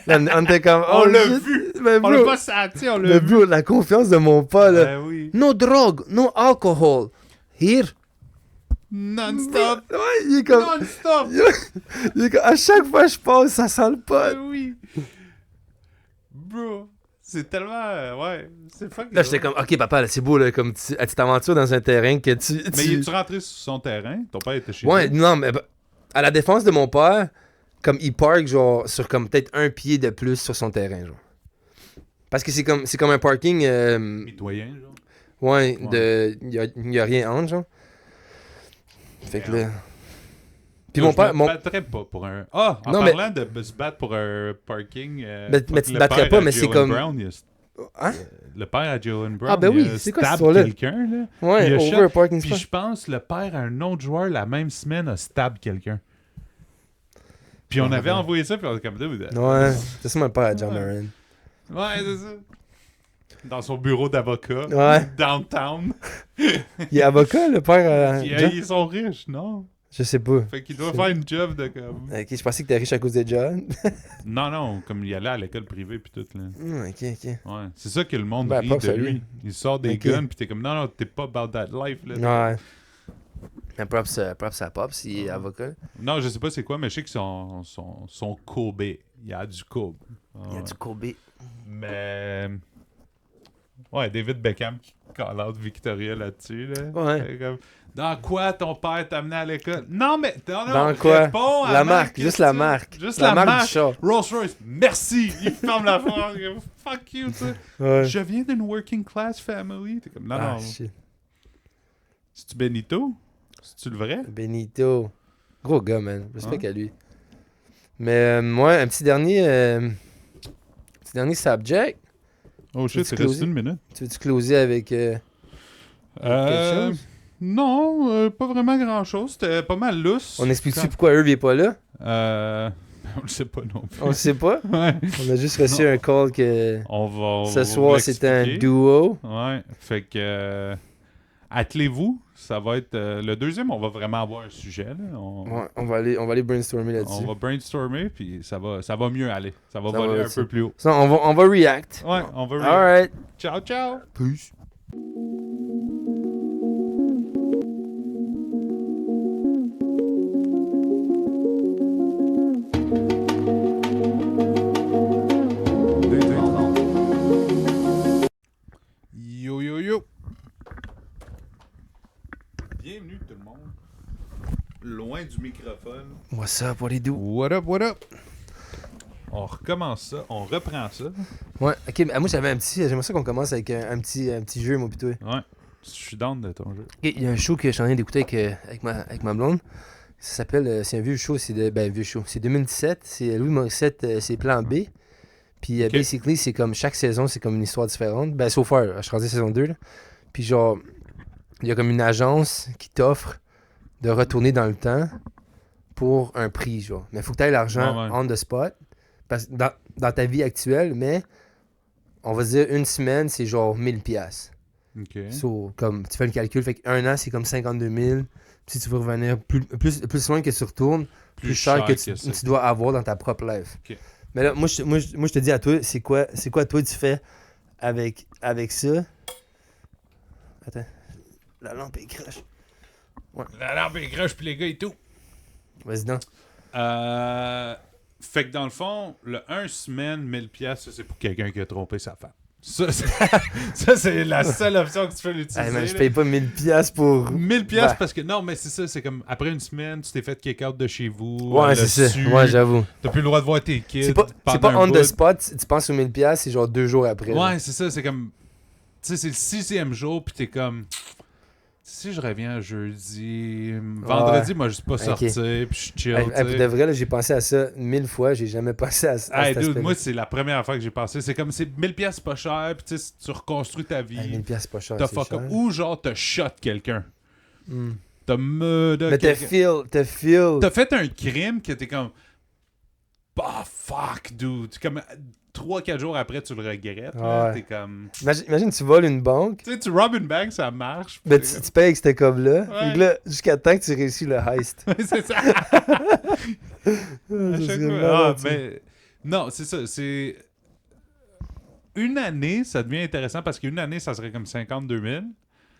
Là, on était comme, On oh, l'a shit. vu. Mais On bro, l'a pas senti, on l'a mais vu. bro, la confiance de mon père, là. Ben oui. No drug, no alcohol, here. Non-stop. Ouais, il est comme, Non-stop. il est comme, à chaque fois que je passe, ça sent le pot. Ben oui. Bro, c'est tellement... ouais, c'est fucking Là, j'étais comme, ok, papa, là, c'est beau, là, comme tu t'aventures dans un terrain que tu. Mais es-tu rentré sur son terrain? Ton père était chez Ouais, lui? non, mais à la défense de mon père, comme il park, genre, sur comme peut-être un pied de plus sur son terrain, genre. Parce que c'est comme un parking. Mitoyen, genre? Ouais, Ouais. y a rien entre, genre. Fait que là. Puis Yo, mon père. Je me battrais pas pour un... Ah, en Non, mais- parlant de se battre pour un parking... Mais tu te battrais pas, mais c'est comme- Brown, Hein? le père à Jalen Brown, Ah, ben oui, il a c'est quoi cette stab histoire-là? quelqu'un, là. Ouais, il a over shot, un parking Puis spot. je pense le père à un autre joueur la même semaine a stab quelqu'un. Puis on Ah, avait ouais. envoyé ça, puis on était comme... Dude, Ouais, c'est ça mon père à John Ouais. Moran. Ouais, c'est ça. Dans son bureau d'avocat, Ouais. downtown. Il est avocat, le père. Puis, John? ils sont riches, non? Je sais pas. Fait qu'il doit faire une job de comme... Ok, je pensais que t'es riche à cause de John. Non, comme il allait à l'école privée puis tout, là. Ok. Ouais. C'est ça que le monde Ben, rit props de à lui. lui. Il sort des Ok. guns puis t'es comme, non, t'es pas about that life, là. Ouais. Mais props à Pops, il est avocat. Non, je sais pas c'est quoi, mais je sais que son courbé. Il y a du courbe. Il y a du Kobe. Mais... Ouais, David Beckham qui call out Victoria là-dessus, là. Ouais. C'est comme, dans quoi ton père t'a amené à l'école? Non, mais... Non, Dans quoi? réponds à La ma marque, juste la question. marque. Juste La la marque du char. Rolls-Royce, merci! Il ferme la porte. Fuck you, tu sais. Ouais. Je viens d'une working class family. T'es comme, non, Ah, non. shit. C'est-tu Benito? C'est-tu le vrai? Benito. Gros gars, man. Respect Hein? à lui. Mais moi, un petit dernier subject. Oh shit, Veux-tu c'est resté closer? une minute. Tu veux-tu closer avec quelque chose? Non, pas vraiment grand-chose. C'était pas mal lousse. On explique-tu pourquoi Herb est pas là? On le sait pas non plus. On le sait pas. Ouais. On a juste reçu un call que On ce va soir vous c'était un l'expliquer. duo. Ouais, fait que... attelez-vous, ça va être... le deuxième, on va vraiment avoir un sujet, là. Ouais, on va aller brainstormer là-dessus. On va brainstormer, puis ça va mieux aller. Ça va Ça voler va un là-dessus. peu plus haut. Ça, on va react. Ouais, on va... Alright. Ciao, ciao! Peace. Yo, yo, yo! Bienvenue tout le monde. Loin du microphone. What's up, what do you do? What up, what up? On recommence ça, on reprend ça. Ouais, ok, mais moi j'aimerais ça qu'on commence avec un petit jeu, moi, pis toi. Ouais. Je suis down de ton jeu. Ok, il y a un show que je suis en train d'écouter avec ma blonde. Ça s'appelle, c'est un vieux show, vieux show. C'est 2017, c'est Louis Morissette, c'est Plan B. Puis Ok. basically, c'est comme chaque saison, c'est comme une histoire différente. Ben, so far, je suis rendu à saison 2, là. Puis genre, il y a comme une agence qui t'offre de retourner dans le temps pour un prix, genre. Mais il faut que tu aies l'argent Ouais, ouais. on the spot. parce que dans ta vie actuelle, mais on va dire une semaine, c'est genre 1000 piastres. OK. So, comme tu fais le calcul, fait qu'un an, c'est comme 52 000. Si tu veux revenir plus loin que tu retournes, plus cher que tu dois avoir dans ta propre life. OK. Mais là, moi, je te dis à toi, c'est quoi toi tu fais avec ça? Attends. La lampe est crache. Ouais. La lampe est crache, puis les gars et tout. Vas-y donc. Fait que dans le fond, le 1 semaine, 1000 piastres, ça c'est pour quelqu'un qui a trompé sa femme. Ça, c'est la seule option que tu peux l'utiliser. Hey man, je paye pas 1000 piastres pour... 1000 piastres parce que... Non, mais c'est ça, c'est comme... Après une semaine, tu t'es fait kick-out de chez vous. Ouais, c'est ça. Ouais, j'avoue. T'as plus le droit de voir tes kids. C'est pas on the spot, tu penses aux 1000 piastres, c'est genre 2 jours après. Ouais, c'est ça, c'est comme... Tu sais, c'est le 6e jour, puis t'es comme... Si je reviens jeudi, vendredi, moi, je suis pas sorti, puis je suis chill. Pour de vrai, là, j'ai pensé à ça 1000 fois, j'ai jamais pensé à ça. Dude, moi, c'est la première fois que j'ai pensé. C'est comme, c'est 1000 piastres pas cher, puis tu reconstruis ta vie. 1000 piastres pas cher, t'as c'est cher. Ou genre, t'as shot quelqu'un. T'as mais t'as fait un crime que t'es comme... Bah, fuck, dude. Comme 3-4 jours après, tu le regrettes. Là, t'es comme... Imagine, tu voles une banque. Tu sais, tu robes une banque, ça marche. Mais tu payes avec cette cob-là. Ouais. Là, jusqu'à temps que tu réussis le heist. C'est ça. Mais... Non, c'est ça. C'est... Une année, ça devient intéressant parce qu'une année, ça serait comme 52 000.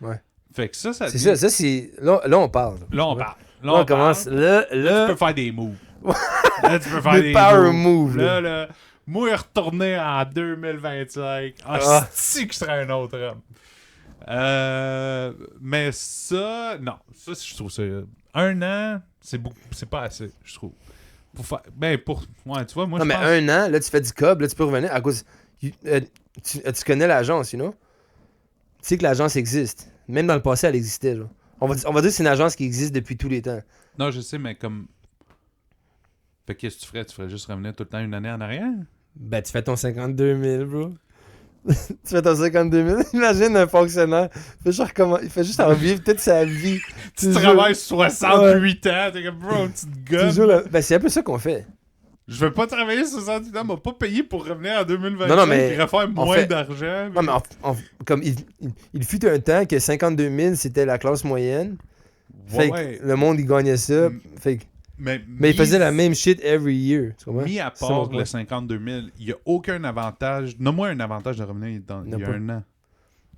Ouais. Fait que ça c'est devient... ça, c'est... Là, on parle. Là, on parle. Là, on commence. Là, tu peux faire des moves. Là, tu peux faire des power moves. Là. Moi, retourner en 2025. Si que je serais un autre homme. Mais ça, non. Ça, je trouve ça... Un an, c'est pas assez, je trouve. Ouais, tu vois, moi, non, mais pense... un an, là, tu fais du cob, là, tu peux revenir à cause... tu connais l'agence, you know? Tu sais que l'agence existe. Même dans le passé, elle existait, genre. On va dire que c'est une agence qui existe depuis tous les temps. Non, je sais, mais comme... Fait qu'est-ce que tu ferais? Tu ferais juste revenir tout le temps une année en arrière? Ben, tu fais ton 52 000, bro. Tu fais ton 52 000. Imagine un fonctionnaire. Il fait juste en vivre toute sa vie. Tu travailles 68 ans. T'es comme, bro, tu te gonnes. Ben, c'est un peu ça qu'on fait. Je veux pas travailler 68 ans, m'a pas payé pour revenir en 2025. Non, mais il faire moins d'argent. Non, mais comme il fut un temps que 52 000, c'était la classe moyenne. Fait que le monde, il gagnait ça. Fait que... Mais il faisait la même shit every year. Mis à part le 52 000, il n'y a aucun avantage. Nomme-moi un avantage de revenir il y a un an.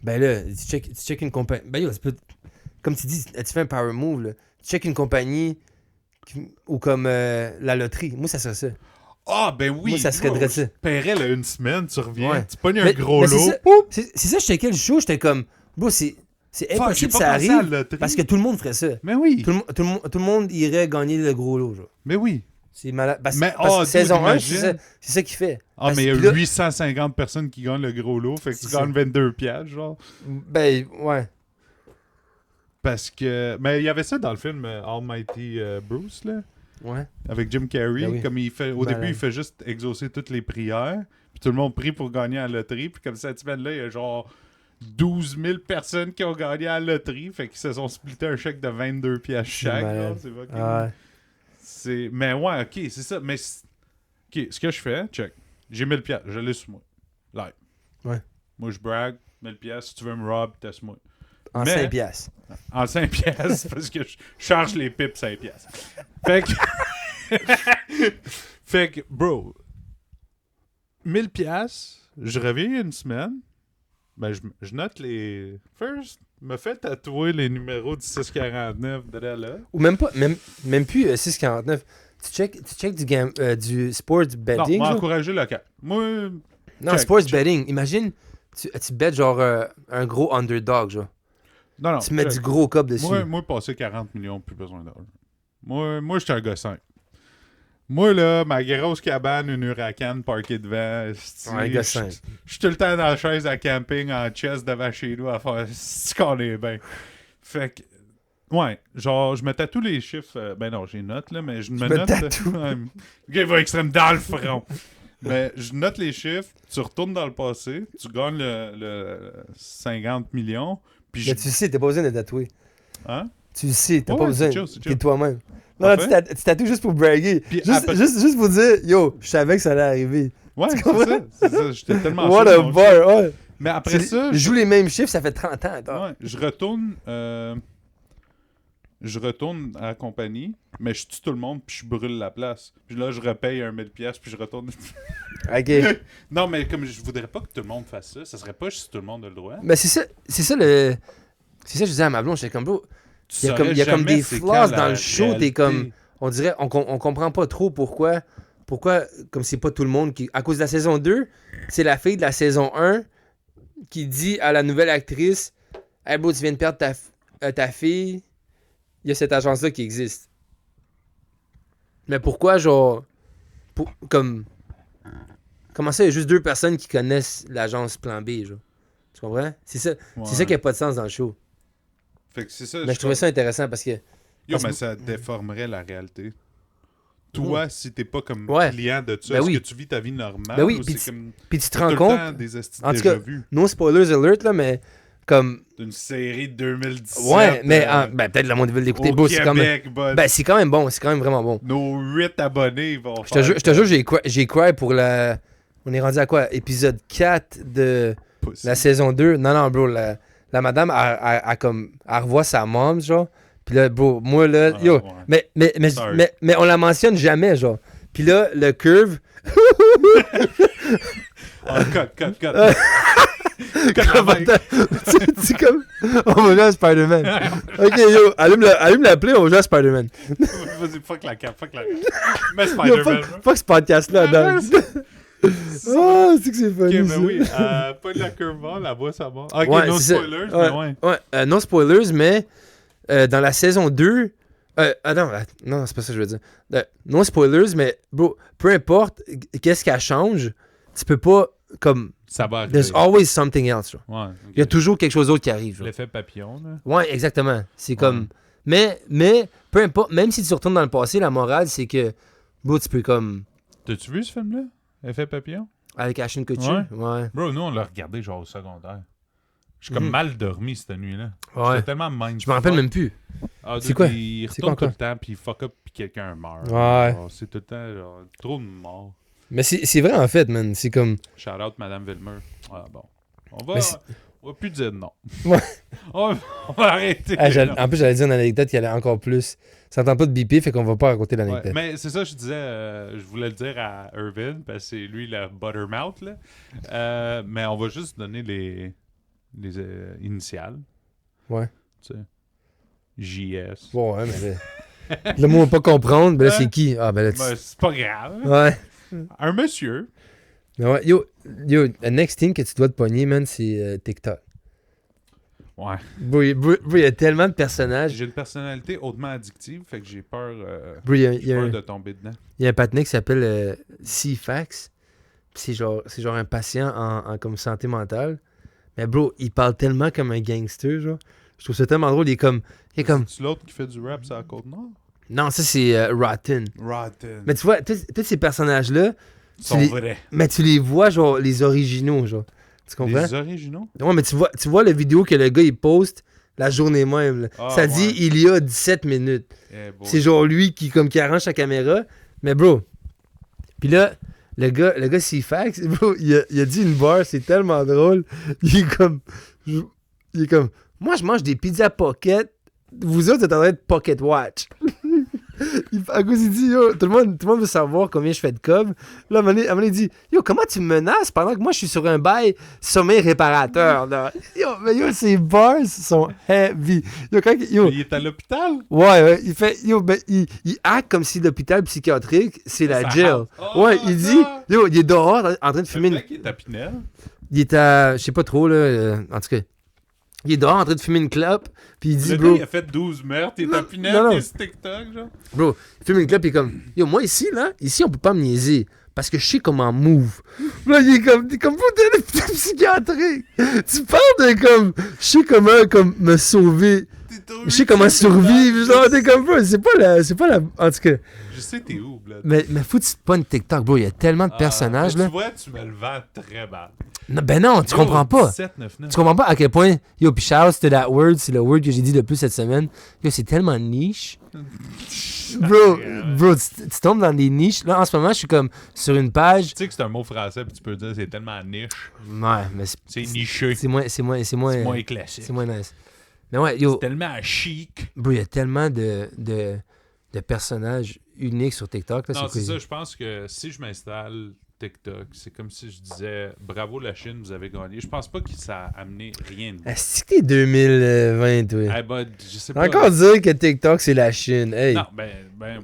Ben là, tu check une compagnie. Ben yo, comme tu dis, tu fais un power move. Là. Tu check une compagnie ou comme la loterie. Moi, ça serait ça. Ah, ben oui. Moi, ça serait ça. Tu paierais là, une semaine, tu reviens. Tu pognes un gros lot. C'est ça, je checkais le show, j'étais comme, bro, c'est impossible que ça arrive parce que tout le monde ferait ça. Mais oui. Tout le monde irait gagner le gros lot. Genre. Mais oui. C'est malade. Parce que saison 1, c'est ça qu'il fait. Ah, mais il y a 850 personnes qui gagnent le gros lot. Fait que tu gagnes 22 piastres, genre. Ben, ouais. Parce que... Mais il y avait ça dans le film Almighty Bruce, là. Ouais. Avec Jim Carrey. Ben oui. Comme il fait... Au début, il fait juste exaucer toutes les prières. Puis tout le monde prie pour gagner à la loterie. Puis comme cette semaine-là, il y a genre... 12 000 personnes qui ont gagné à la loterie, fait qu'ils se sont splittés un chèque de 22 piastres chaque. C'est mais ouais, ok, c'est ça. Mais ok, ce que je fais, check. J'ai 1000 piastres, je l'ai sur moi. Live. Ouais. Moi, je brague, 1000 piastres. Si tu veux me rob, teste-moi. En 5 piastres. En 5 piastres, parce que je charge les pipes 5 piastres. Fait que... fait que, bro, 1000 piastres, je reviens une semaine. Ben, je note les... First, me fait tatouer les numéros du 649 de là. Ou même pas, même plus 649. Tu check du sports betting. Non, encourager le local. Moi... Non, sports betting. Imagine, tu bets genre un gros underdog, genre. Non. Tu mets du gros cop dessus. Moi, passer 40 millions, plus besoin d'argent. Moi, j'étais un gars simple. Moi, là, ma grosse cabane, une Huracan parkée devant. Je suis tout le temps dans la chaise à camping en chest devant chez nous à faire ce qu'on est bien. Fait que, ouais, genre, je me tatoue les chiffres. Ben non, j'ai note, là, mais je me note. Le gars, il va extrême dans le front. Mais je note les chiffres, tu retournes dans le passé, tu gagnes le 50 millions. Puis mais tu sais, t'es pas besoin de tatouer. Hein? Tu le sais, t'as Ouais, pas ouais, besoin. c'est chill, c'est T'es chill. toi-même. Non, Parfait. tu tatoues juste pour braguer. Puis Juste, après- juste pour dire, yo, je savais que ça allait arriver. Ouais, Tu c'est comprends? ça. C'est ça. J'étais tellement What sûr a de mon shit. bar, ouais. Mais après ça, Je joue les mêmes chiffres, ça fait 30 ans. Attends. ouais, je retourne à la compagnie, mais je tue tout le monde puis je brûle la place. Puis là, je repaye 1000$ puis je retourne. Ok. Non, mais comme je voudrais pas que tout le monde fasse ça, ça serait pas si tout le monde a le droit. Mais c'est ça le. C'est ça que je disais à ma blonde, j'étais comme, bro, il y a comme des flaws dans le show, t'es comme. On dirait, on comprend pas trop pourquoi, comme c'est pas tout le monde qui. À cause de la saison 2, c'est la fille de la saison 1 qui dit à la nouvelle actrice, hey bro, tu viens de perdre ta fille, il y a cette agence-là qui existe. Mais pourquoi, genre. Comment ça, il y a juste 2 personnes qui connaissent l'agence Plan B, genre? Tu comprends? C'est ça, c'est ça qui a pas de sens dans le show. Fait que c'est ça. Mais je trouvais ça intéressant parce que. Yo, mais ça déformerait la réalité. Toi, si t'es pas comme Ouais. client de ça, Ben est-ce oui. que tu vis ta vie normale Ben oui, ou puis c'est comme Puis tu te tout rends le compte, temps des estis en tout déjà cas, vus no spoilers alert, là, mais comme. d'une série de 2017 Ouais, mais ben, peut-être le monde veut l'écouter. au Bro, c'est quand même. Québec, bud. Ben, c'est quand même bon, c'est quand même vraiment bon. Nos 8 abonnés vont Je te jure, j'ai cry pour la. On est rendu à quoi? Épisode 4 de la saison 2. Non, bro, la madame, elle revoit sa mom, genre. Puis là, bro, moi, là, Ah, yo. ouais. Mais on la mentionne jamais, genre. Puis là, le curve. Ah, cut. C'est comme. On va jouer à Spider-Man. Ok, yo, allume la play, on va jouer à Spider-Man. Vas-y, fuck la cap. Mais Yo, Spider-Man. fuck ce podcast-là, dedans. Oh, c'est que c'est funny. Ok, ça. ben oui, pas de la curveball, la boîte à mort. Ok, Ouais, no c'est ça. spoilers, mais ouais. Ouais, non spoilers, mais dans la saison 2. Non, c'est pas ça que je veux dire. Non spoilers, mais bro, peu importe qu'est-ce qu'elle change, tu peux pas, comme. Ça va arriver. There's always something else. Genre. Ouais, Il y a toujours quelque chose d'autre qui arrive. Genre. l'effet papillon, là. Ouais, exactement. C'est comme. Mais, peu importe, même si tu retournes dans le passé, la morale, c'est que, bro, tu peux comme. T'as-tu vu ce film-là? Effet papillon? Avec Ashton Kutcher? Ouais. Bro, nous, on l'a regardé genre au secondaire. J'ai comme mal dormi cette nuit-là. Ouais. J'étais tellement mindfuck. Je me rappelle même plus. Ah, C'est quoi? Il C'est quoi retourne tout encore? le temps, puis il fuck up, puis quelqu'un meurt. Ouais. Genre, c'est tout le temps genre, trop de morts. Mais c'est vrai, en fait, man. C'est comme. Shout out Madame Villemur. Ah bon. Mais On va plus dire non. Ouais. on va arrêter. Ah, là. en plus, j'allais dire une anecdote qui allait encore plus. Ça n'entend pas de bipper, fait qu'on va pas raconter Ouais, l'anecdote. mais c'est ça, je disais, je voulais le dire à Irvin, parce que c'est lui le Buttermouth, là. Mais on va juste donner les initiales. Ouais. Tu sais. JS. Bon, ouais, mais là. Le mot pas comprendre, ben là, c'est qui? Ah, ben là, Ben, c'est pas grave. Ouais. Un monsieur. Mais ouais, yo, the next thing que tu dois te pogner, man, c'est TikTok. Ouais. Bro, il y a tellement de personnages. J'ai une personnalité hautement addictive, fait que j'ai peur, Bro, il j'ai y a peur un- de tomber dedans. il y a un patinet qui s'appelle CFAX. C'est genre un patient en comme santé mentale. Mais bro, il parle tellement comme un gangster, genre. Je trouve ça tellement drôle. Il est comme. C'est l'autre qui fait du rap sur la Côte-Nord? Non, ça c'est Rotten. Rotten. Mais tu vois, tous ces personnages-là, Ils sont les- vrais. mais tu les vois, genre, les originaux, genre. Tu comprends? Les originaux? Ouais, mais tu vois la vidéo que le gars, il poste la journée même. Là. Ah, ça ouais. dit, il y a 17 minutes. Eh, boy. C'est genre lui qui arrange sa caméra. Mais bro, puis là, le gars CFAX, bro, il a dit une barre, c'est tellement drôle. Il est comme, moi je mange des pizzas pocket, vous autres vous êtes en train de pocket watch. À cause il dit, yo, tout le monde veut savoir combien je fais de cob. Là, à un moment donné, il dit, yo, comment tu me menaces pendant que moi je suis sur un bail sommeil réparateur, là. Yo, ces bars sont heavy. Yo, Il est à l'hôpital? Ouais, il fait, il acte comme si l'hôpital psychiatrique, c'est la Ça jail. hâte. Oh, Ouais, il dit, ça. yo, il est dehors en train de fumer Le une. mec, il est à Pinel. Il est à, je sais pas trop, là, en tout cas. Il est dehors en train de fumer une clope, puis il dit, Le bro, gars, il a fait 12 meurtres, il est à Pinel, non. il est sur TikTok, genre. bro, il fume une clope, il est comme, yo, moi ici, on peut pas me niaiser, parce que je sais comment move. Là, il est comme, bro, t'es psychiatrique. Tu parles de comme, je sais comment, comme, me sauver Je sais comment survivre. Genre, t'es comme, bro, c'est pas la. En tout cas. Je sais t'es où, Blood. Mais faut que tu te pas une TikTok, bro. Il y a tellement de personnages, là. là. Tu vois, tu me le vends très mal. Non, ben non, tu comprends pas. 17, 9, 9. Tu comprends pas à quel point. Yo, pis shout to that word, c'est le word que j'ai dit le plus cette semaine. Yo, c'est tellement niche. Bro, tu tombes dans des niches. Là, en ce moment, je suis comme sur une page. Tu sais que c'est un mot français, puis tu peux dire c'est tellement niche. Ouais, mais c'est niché. C'est moins classique. C'est moins nice. Mais ouais, yo. C'est tellement chic. Bro, il y a tellement de personnages uniques sur TikTok. Là, non, c'est ça. Je pense que si je m'installe TikTok, c'est comme si je disais bravo la Chine, vous avez gagné. Je pense pas que ça a amené rien de bon. Est-ce que t'es 2020, toi? Hey, bud, je sais pas. Encore dire que TikTok, c'est la Chine. Hey. Non,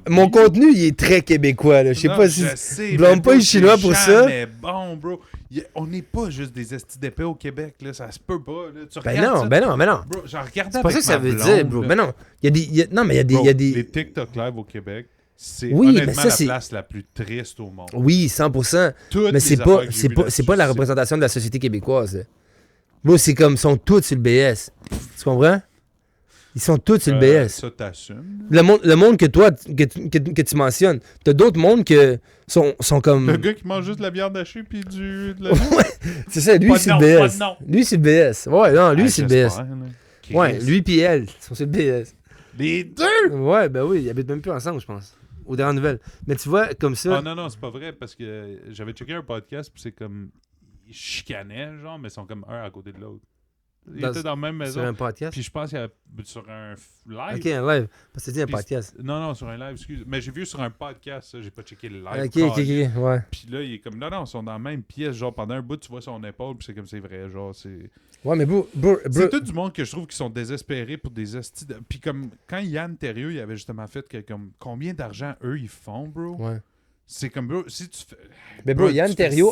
mon contenu, il est très québécois. Là. Je sais pas si. Je blâme pas les Chinois pour ça. Mais bon, bro. On n'est pas juste des estis d'épée au Québec. Là. Ça se peut pas. Là. Tu ben non. Bro, j'en regardais c'est pas ça que ça veut dire, bro. Là. Ben non. Non, mais il y a des. Les TikTok live au Québec. C'est oui, honnêtement la place la plus triste au monde. Oui, 100%. Mais c'est pas la représentation de la société québécoise. Bro, c'est comme, ils sont tous sur le BS. Tu comprends? Ils sont tous sur le BS. Ça t'assume. Le monde que toi, que tu mentionnes, t'as d'autres mondes que sont comme... Le gars qui mange juste de la viande hachée puis de la... Ouais, c'est ça, lui, c'est le BS. Lui, c'est le BS. Ouais, non, lui, c'est le BS. Ouais, lui puis elle, ils sont sur le BS. Les deux? Ouais, ben oui, ils habitent même plus ensemble, je pense. Aux dernières nouvelles. Mais tu vois, comme ça... Ah non, c'est pas vrai, parce que j'avais checké un podcast, puis c'est comme... Ils chicanaient, genre, mais ils sont comme un à côté de l'autre. Ils étaient dans la même maison. Sur un podcast? Puis je pense qu'il y a sur un live. Ok, un live. Parce que tu dis un podcast. Non, sur un live, excuse. Mais j'ai vu sur un podcast, ça, j'ai pas checké le live. Ok, ouais. Puis là, il est comme... Non, ils sont dans la même pièce, genre, pendant un bout, tu vois son épaule, puis c'est comme c'est vrai, genre, c'est... Ouais, mais bro... C'est tout du monde que je trouve qui sont désespérés pour des hosties... Puis comme, quand Yann Terrieux, il avait justement fait que, comme, combien d'argent, eux, ils font, bro? Ouais. C'est comme, bro, si tu fais... Mais bro, Yann Terrieux,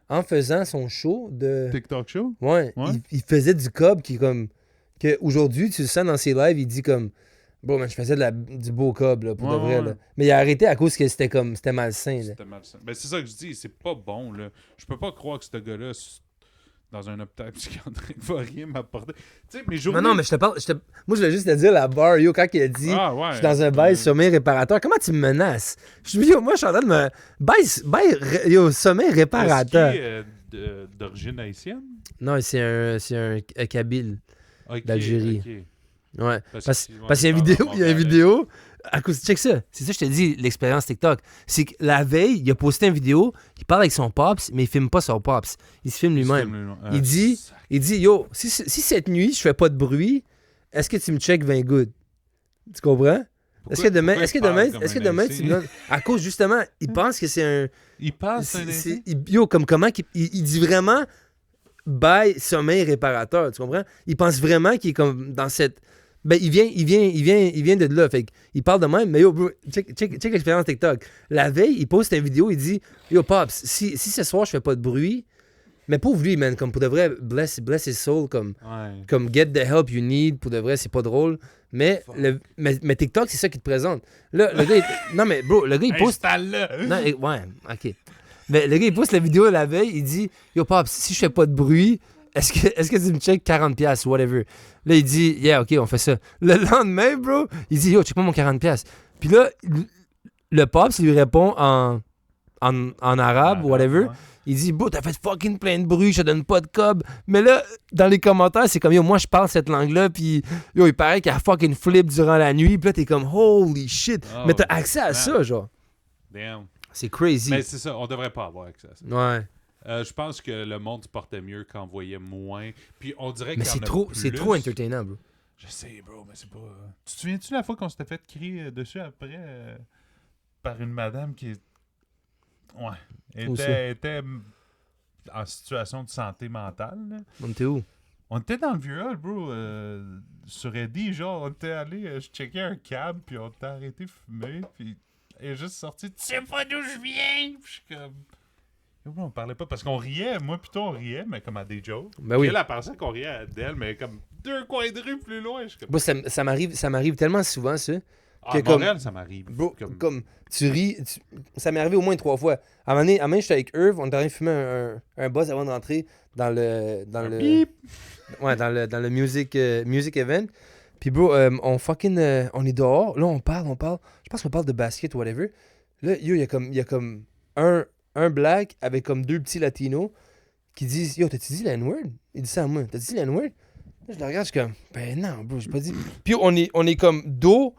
en faisant son show de... TikTok show? Ouais. Il faisait du cob qui, comme... Que aujourd'hui, tu le sens dans ses lives, il dit comme... Bon, man, je faisais du beau cob, là, pour de vrai, là. Mais il a arrêté à cause que c'était malsain, là. C'était malsain. Ben, c'est ça que je dis, c'est pas bon, là. Je peux pas croire que ce gars-là... dans un hôpital psychiatrique va rien m'apporter. Tu sais, mes journées... Non, mais je te parle... Moi, je voulais juste te dire, la barre, yo, quand il a dit je suis dans un bail sommeil réparateur, comment tu me menaces? Moi, je suis en train de me... Bail sommeil réparateur. Est-ce d'origine haïtienne? Non, c'est un Kabyle d'Algérie. Okay. Ouais. Parce qu'il y a une vidéo... À cause, check ça. C'est ça que je te dis, l'expérience TikTok. C'est que la veille, il a posté une vidéo, il parle avec son pops, mais il filme pas son pops. Il se filme lui-même. Il dit, yo, si cette nuit, je fais pas de bruit, est-ce que tu me check 20 good? Tu comprends? Est-ce que demain, tu me donnes... À cause, justement, il pense que c'est un... Il pense yo, comme comment... Il dit vraiment bail sommeil réparateur, tu comprends? Il pense vraiment qu'il est comme dans cette... Ben, il vient de là. Fait il parle de même, mais yo, bro, check l'expérience TikTok. La veille, il poste une vidéo, il dit yo, Pops, si ce soir je fais pas de bruit, mais pauvre lui, man, comme pour de vrai, bless his soul, comme get the help you need, pour de vrai, c'est pas drôle. Mais TikTok, c'est ça qui te présente. Là, le gars, non, mais bro, le gars, il poste. Non, ouais, ok. Mais le gars, il poste la vidéo la veille, il dit yo, Pops, si je fais pas de bruit, est-ce que tu me check 40$, whatever? Là, il dit, yeah, OK, on fait ça. Le lendemain, bro, il dit, yo, check pas mon 40$. Puis là, le pops lui répond en arabe, whatever. Ouais. Il dit, bro, t'as fait fucking plein de bruit, je te donne pas de cob. Mais là, dans les commentaires, c'est comme, yo, moi, je parle cette langue-là, puis yo, il paraît qu'il y a fucking flip durant la nuit. Puis là, t'es comme, holy shit. Mais t'as accès à ça, genre. Damn. C'est crazy. Mais c'est ça, on devrait pas avoir accès à ça. Ouais. Je pense que le monde se portait mieux quand on voyait moins. Puis on dirait que c'est trop entertainant, bro. Je sais, bro, mais c'est pas... Tu te souviens-tu la fois qu'on s'était fait crier dessus après par une madame qui... Ouais. était en situation de santé mentale. Là. On était où? On était dans le Vieux-Hall, bro. Sur Eddie, genre, on était allé... je checkais un cab, puis on était arrêté fumer, puis elle est juste sortie. Tu sais pas d'où je viens? Puis je suis comme... On parlait pas parce qu'on riait, moi plutôt on riait, mais comme à des jokes. Ben oui. Elle a pensé qu'on riait d'elle, mais comme 2 coins de rue plus loin. Je comme... Bon, ça m'arrive tellement souvent, ça. À Montréal, ça m'arrive. Bro, comme tu ris, ça m'est arrivé au moins 3 fois. À un moment donné, j'étais avec Irv, on était en train de fumer un buzz avant de rentrer dans le Bip! Ouais, dans le music event. Puis bro, on fucking... on est dehors. Là, on parle. Je pense qu'on parle de basket ou whatever. Là, yo, il y a comme un black avec comme 2 petits latinos qui disent « Yo, t'as-tu dit la N-word? » Il dit ça à moi. « T'as-tu dit la N-word? » Là, je le regarde, je suis comme « Ben non, bro, j'ai pas dit. » Puis on est comme dos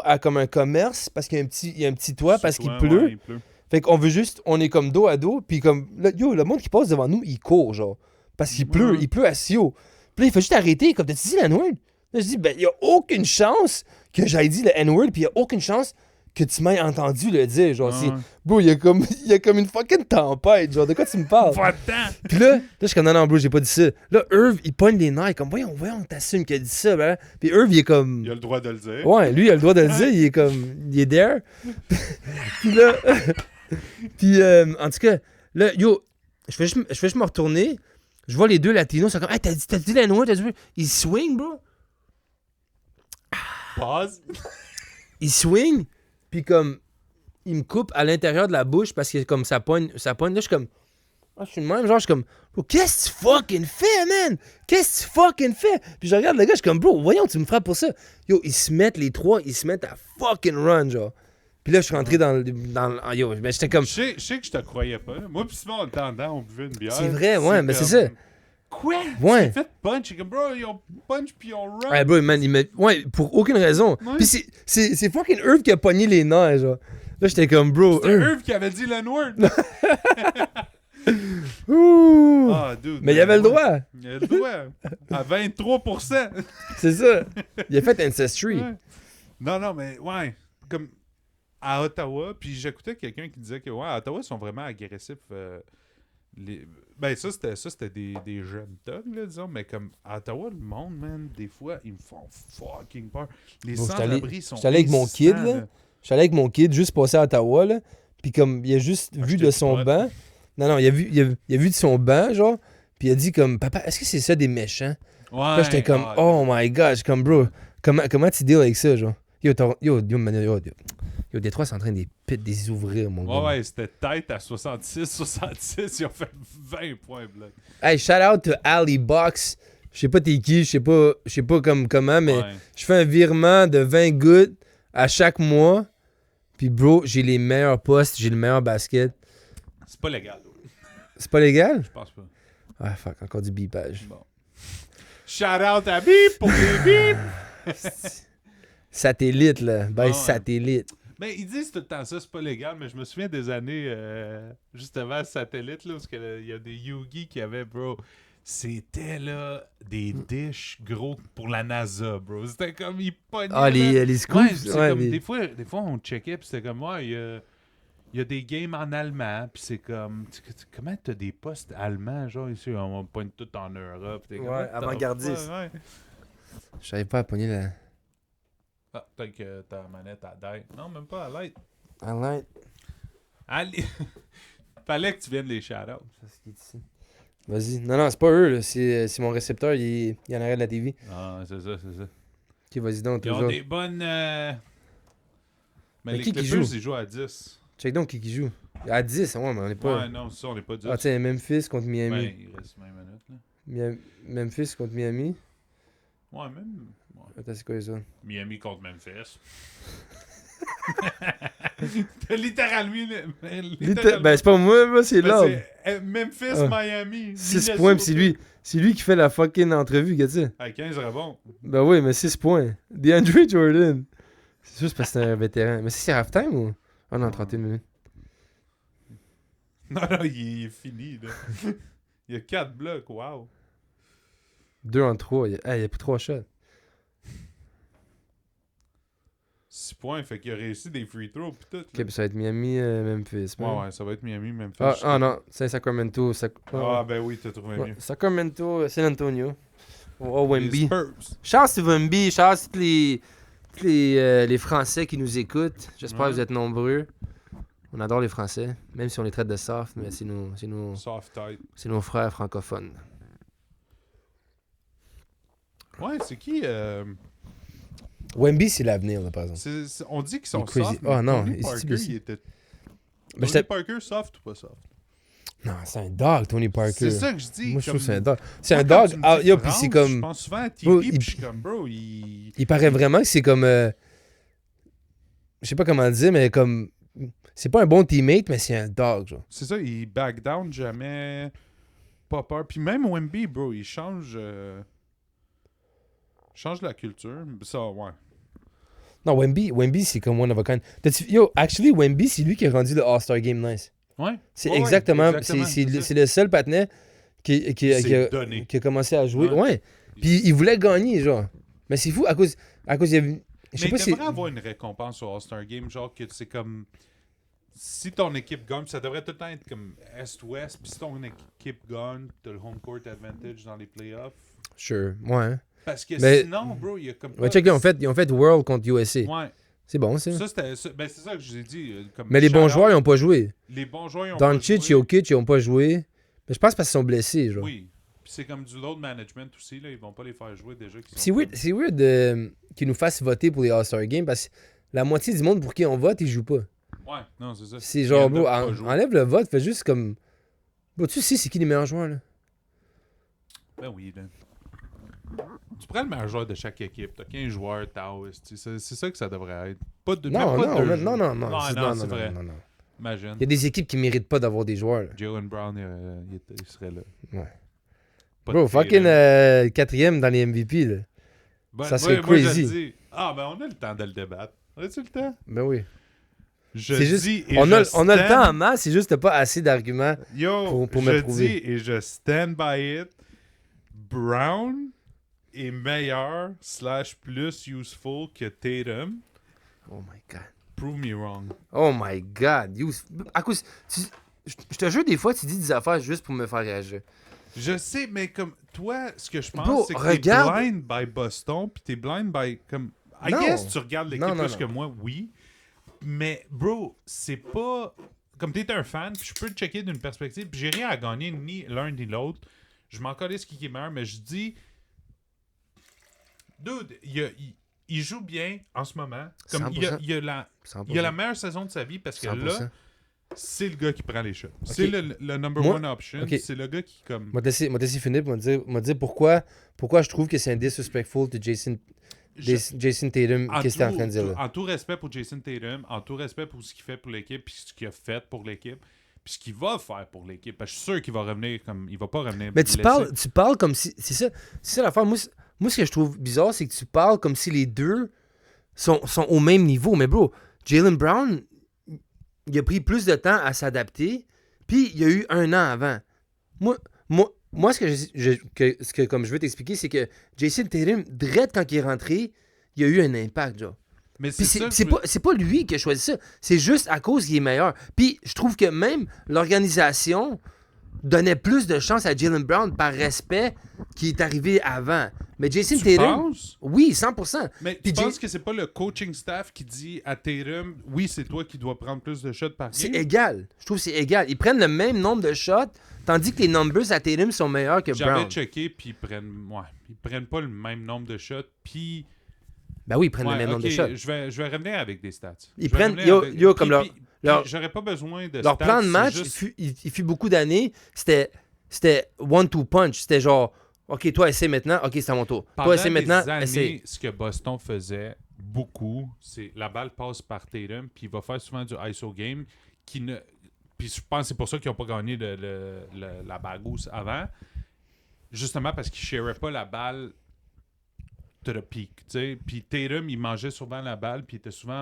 à comme un commerce parce qu'il y a un petit toit parce qu'il pleut. Ouais, il pleut. Fait qu'on veut juste... On est comme dos à dos. Puis comme... Là, yo, le monde qui passe devant nous, il court, genre. Parce qu'il pleut. Il pleut à si haut. Puis là, il faut juste arrêter. Comme, t'as-tu dit la N-word? Là, je dis, ben, il y a aucune chance que j'aille dit le N-word. Puis il y a aucune chance que tu m'aies entendu le dire. Genre, bro, il y a comme une fucking tempête. Genre, de quoi tu me parles? Puis là, je suis comme, non, bro, j'ai pas dit ça. Là, Irv, il pogne les nerfs. Comme, voyons, t'assumes qu'il a dit ça. Ben. Puis Irv, il est comme. Il a le droit de le dire. Ouais, lui, il a le droit de le dire. Il est comme. Il est there. Puis là. Puis, en tout cas, là, yo, je fais juste me retourner. Je vois les 2 latinos. Ils sont comme, hey, t'as dit la noix, Ils swing, bro. Pause. Ils swing. Puis comme, il me coupe à l'intérieur de la bouche parce que comme ça pogne. Là, je suis comme, je suis le même. Genre, je suis comme, bro, qu'est-ce que tu fucking fais, man? Qu'est-ce que tu fucking fais? Puis je regarde le gars, je suis comme, bro, voyons, tu me frappes pour ça. Yo, les 3, ils se mettent à fucking run, genre. Puis là, je suis rentré dans le yo, ben, j'étais comme... Je sais que je te croyais pas. Moi pis Simon, on était en dedans, on buvait une bière. C'est vrai, ouais, mais c'est ça. Quoi? Ouais. Tu fait punch. Comme, bro, ils ont punch puis ils ont run. Ouais, bro, man, ouais, pour aucune raison. Ouais. Puis c'est fucking Irv qui a pogné les nerfs, genre. Là, j'étais comme, bro... C'était Irv qui avait dit le N-word. Ouh! Ah, dude. Mais il avait le droit. Il avait le droit. À 23%. C'est ça. Il a fait Ancestry. Ouais. Non, mais ouais. Comme... À Ottawa, puis j'écoutais quelqu'un qui disait que ouais, à Ottawa, ils sont vraiment agressifs. Ben ça, c'était des jeunes thugs, là, disons, mais comme à Ottawa, le monde, man, des fois, ils me font fucking peur. Les sans-abri sont j'étais allé avec mon kid, là. J'étais allé avec mon kid, juste passer à Ottawa, là. Puis comme, il a juste vu de son banc. Non, il a vu de son banc, genre. Puis il a dit comme, papa, est-ce que c'est ça des méchants? Ouais. Là, j'étais comme, oh my god, je suis comme, bro, comment tu deals avec ça, genre? Yo, Détroit, c'est en train de les ouvrir, mon gars. Ouais, c'était tête à 66, ils ont fait 20 points, bloc. Hey, shout out to Ali Box. Je sais pas t'es qui, je sais pas comment, mais je fais un virement de 20 gouttes à chaque mois. Puis, bro, j'ai les meilleurs postes, j'ai le meilleur basket. C'est pas légal. C'est pas légal? Je pense pas. Ah, fuck, encore du bipage. Bon. Shout out à Bip pour les bips! Satellite, là. Satellite. Ben, ils disent tout le temps ça, c'est pas légal, mais je me souviens des années, justement, satellite, là, parce qu'il y a des Yugi qui avaient, bro, c'était, là, des dishes gros pour la NASA, bro. C'était comme, ils pognaient, ah, les scoops? Ouais, comme, des fois, on checkait, puis c'était comme, ouais, il y a des games en allemand, puis c'est comme, comment t'as des postes allemands, genre, ici, on pogne tout en Europe. Ouais, avant-gardiste. Ouais. Je savais pas à pogner la... Ah, peut-être que ta manette à light. Non, même pas à light. À light. Fallait que tu viennes les shout-out. C'est ce qui est ici. Vas-y. Non, c'est pas eux, là. C'est mon récepteur, il est en arrière de la TV. Ah, c'est ça. Ok, vas-y donc, Ils ont des bonnes... Mais les Clippers, ils jouent à 10. Check donc qui joue. À 10, ouais, mais on est pas... Ouais, non, c'est ça, on est pas 10. Ah, tiens, Memphis contre Miami. Ouais, il reste 20 minutes, là. Memphis contre Miami. Ouais, même... Ouais. Attends, c'est quoi ça? Miami contre Memphis. T'as littéralement... Ben, c'est pas moi, c'est l'ordre. C'est Memphis, Miami. 6 points, pis c'est lui qui fait la fucking entrevue, regarde ça. À 15 rebonds. Ben oui, mais 6 points. DeAndre Jordan. C'est juste parce que c'est un vétéran. Mais c'est halftime ou? Ah non, 31 minutes. Non, il est fini, là. Il y a 4 blocs, wow. 2 en 3. Il a pris 3 shots. 6 points, fait qu'il a réussi des free throws pis tout. Ok, puis ça va être Miami, Memphis. Ouais, ça va être Miami, Memphis. Ah non, c'est Sacramento. Ben oui, t'as trouvé mieux. Sacramento, San Antonio. Oh, Wemby. Spurs. Chance Wemby, chance tous les Français qui nous écoutent. J'espère que vous êtes nombreux. On adore les Français, même si on les traite de soft, mais c'est nos Soft tight. C'est nos frères francophones. Ouais, c'est qui Wemby, c'est l'avenir, là, par exemple. On dit qu'ils sont crazy. soft. Oh non, Tony Parker, il il était. Ben, Tony Parker, soft ou pas soft? Non, c'est un dog, Tony Parker. C'est ça que je dis. Moi, je trouve que comme- c'est un dog. C'est Moi, un quand dog. tu me Ah, dis yo, puis c'est France, comme... Je pense souvent à Bro, TV, puis je suis comme, bro, il... Il paraît vraiment que c'est comme... je sais pas comment le dire, mais comme... C'est pas un bon teammate, mais c'est un dog, genre. C'est ça, il back down jamais. Pas peur. Puis même Wemby, bro, il change... change la culture. Ça, ouais. Non, Wemby, c'est comme one of a kind. Yo, actually, Wemby, c'est lui qui a rendu le All-Star Game nice. Ouais. C'est Ouais, exactement... exactement, C'est ça. le seul patinet qui donné. a commencé à jouer. Ouais. Ouais. Puis il voulait gagner, genre. Mais c'est fou, à cause il y a... Je sais Mais pas il si... devrait avoir une récompense au All-Star Game, genre que c'est comme... Si ton équipe gagne, ça devrait tout le temps être comme Est-Ouest, puis si ton équipe gagne, t'as le home court advantage dans les playoffs. Sure, ouais. Parce que Mais- sinon, bro, il y a comme... Ouais, check, ils ont fait World contre USA. Ouais. C'est bon, ça. Ça, ben, c'est ça que je vous ai dit. Comme Mais les bons shout-out, joueurs, ils ont pas joué. Les bons joueurs, ils ont pas Doncic, joué. Jokic, ils ont pas joué. Mais je pense parce qu'ils sont blessés, genre. Oui. Puis c'est comme du load management aussi, là. Ils vont pas les faire jouer déjà. C'est weird qu'ils nous fassent voter pour les All-Star Games parce que la moitié du monde pour qui on vote, ils jouent pas. Ouais, non, c'est ça. C'est genre, Il y en bro, a pas joué. enlève le vote, fais juste comme... Bro, tu sais c'est qui les meilleurs joueurs, là? Ben oui, là. Tu prends le meilleur joueur de chaque équipe. T'as 15 joueurs, Taoist. C'est ça que ça devrait être. Pas de Non, même pas non, deux non, joueurs. non, Non, c'est vrai. non. Imagine. Il y a des équipes qui méritent pas d'avoir des joueurs, là. Jalen Brown, il serait là. Ouais. Pas Bro, de fucking Tatum. quatrième dans les MVP, là. Ben, ça serait moi, je crazy. le dis. Ah, ben on a le temps de le débattre. As-tu le temps? Ben oui. Je C'est juste, dis et on a le stand- temps en masse, c'est juste pas assez d'arguments. Yo, pour je me prouver. dis et je stand by it. Brown est meilleur / plus useful que Tatum. Oh my God. Prove me wrong. Oh my God. À cause... Je te jure, des fois, tu dis des affaires juste pour me faire réagir. Je sais, mais comme toi, ce que je pense, Bro, c'est que regarde. t'es blind by Boston, puis t'es blind by comme. I Non. guess tu regardes l'équipe Non, non, plus non. que moi, oui. Mais bro, c'est pas. Comme t'es un fan, puis je peux le checker d'une perspective, puis j'ai rien à gagner ni l'un ni l'autre. Je m'en connais ce qui est meilleur, mais je dis. Dude, il joue bien en ce moment. Comme 100%. il a la meilleure saison de sa vie parce que 100%. là, c'est le gars qui prend les shots. C'est le number Moi- one option. ok. C'est le gars qui comme. Moi, t'essayer finir pour me dire pourquoi je trouve que c'est un disrespectful de Jason Tatum, qu'est-ce que t'es en train de dire là? En tout respect pour Jason Tatum, en tout respect pour ce qu'il fait pour l'équipe, puis ce qu'il a fait pour l'équipe, puis ce qu'il va faire pour l'équipe. Parce que je suis sûr qu'il va revenir comme. Il va pas revenir. Mais tu blessé. parles comme si... C'est ça l'affaire. Moi, ce que je trouve bizarre, c'est que tu parles comme si les deux sont au même niveau. Mais bro, Jaylen Brown, il a pris plus de temps à s'adapter, puis il y a eu 1 an avant. Moi ce que comme je veux t'expliquer, c'est que Jason Tatum, direct quand il est rentré, il y a eu un impact, genre. Mais Puis c'est ça. c'est pas lui qui a choisi ça. C'est juste à cause qu'il est meilleur. Puis je trouve que même l'organisation donnait plus de chance à Jaylen Brown par respect qui est arrivé avant. Mais Jason Tu Tatum... penses? Oui, 100%. Mais Puis tu penses que c'est pas le coaching staff qui dit à Tatum, oui, c'est toi qui dois prendre plus de shots par C'est game? égal. Je trouve que c'est égal. Ils prennent le même nombre de shots, tandis que les numbers à Tatum sont meilleurs que J'avais Brown. checké, puis ils prennent pas le même nombre de shots, puis... Ben oui, ils prennent le même Ouais, nombre de ok, shots. je vais revenir avec des stats. Ils Je vais prennent- revenir yo, comme puis leur- j'aurais pas besoin de Leur stats, plan de c'est match, juste- il fut beaucoup d'années, c'était one-two punch. C'était genre, OK, toi, essaie maintenant. OK, c'est à mon tour. Pendant Toi, essaie des maintenant. années, Essaie. ce que Boston faisait beaucoup, c'est la balle passe par Tatum, puis il va faire souvent du ISO game, qui ne... Puis je pense que c'est pour ça qu'ils n'ont pas gagné la bagousse avant. Justement parce qu'ils ne sharaient pas la balle to the peak, tu sais. Puis Tatum, il mangeait souvent la balle, puis il était souvent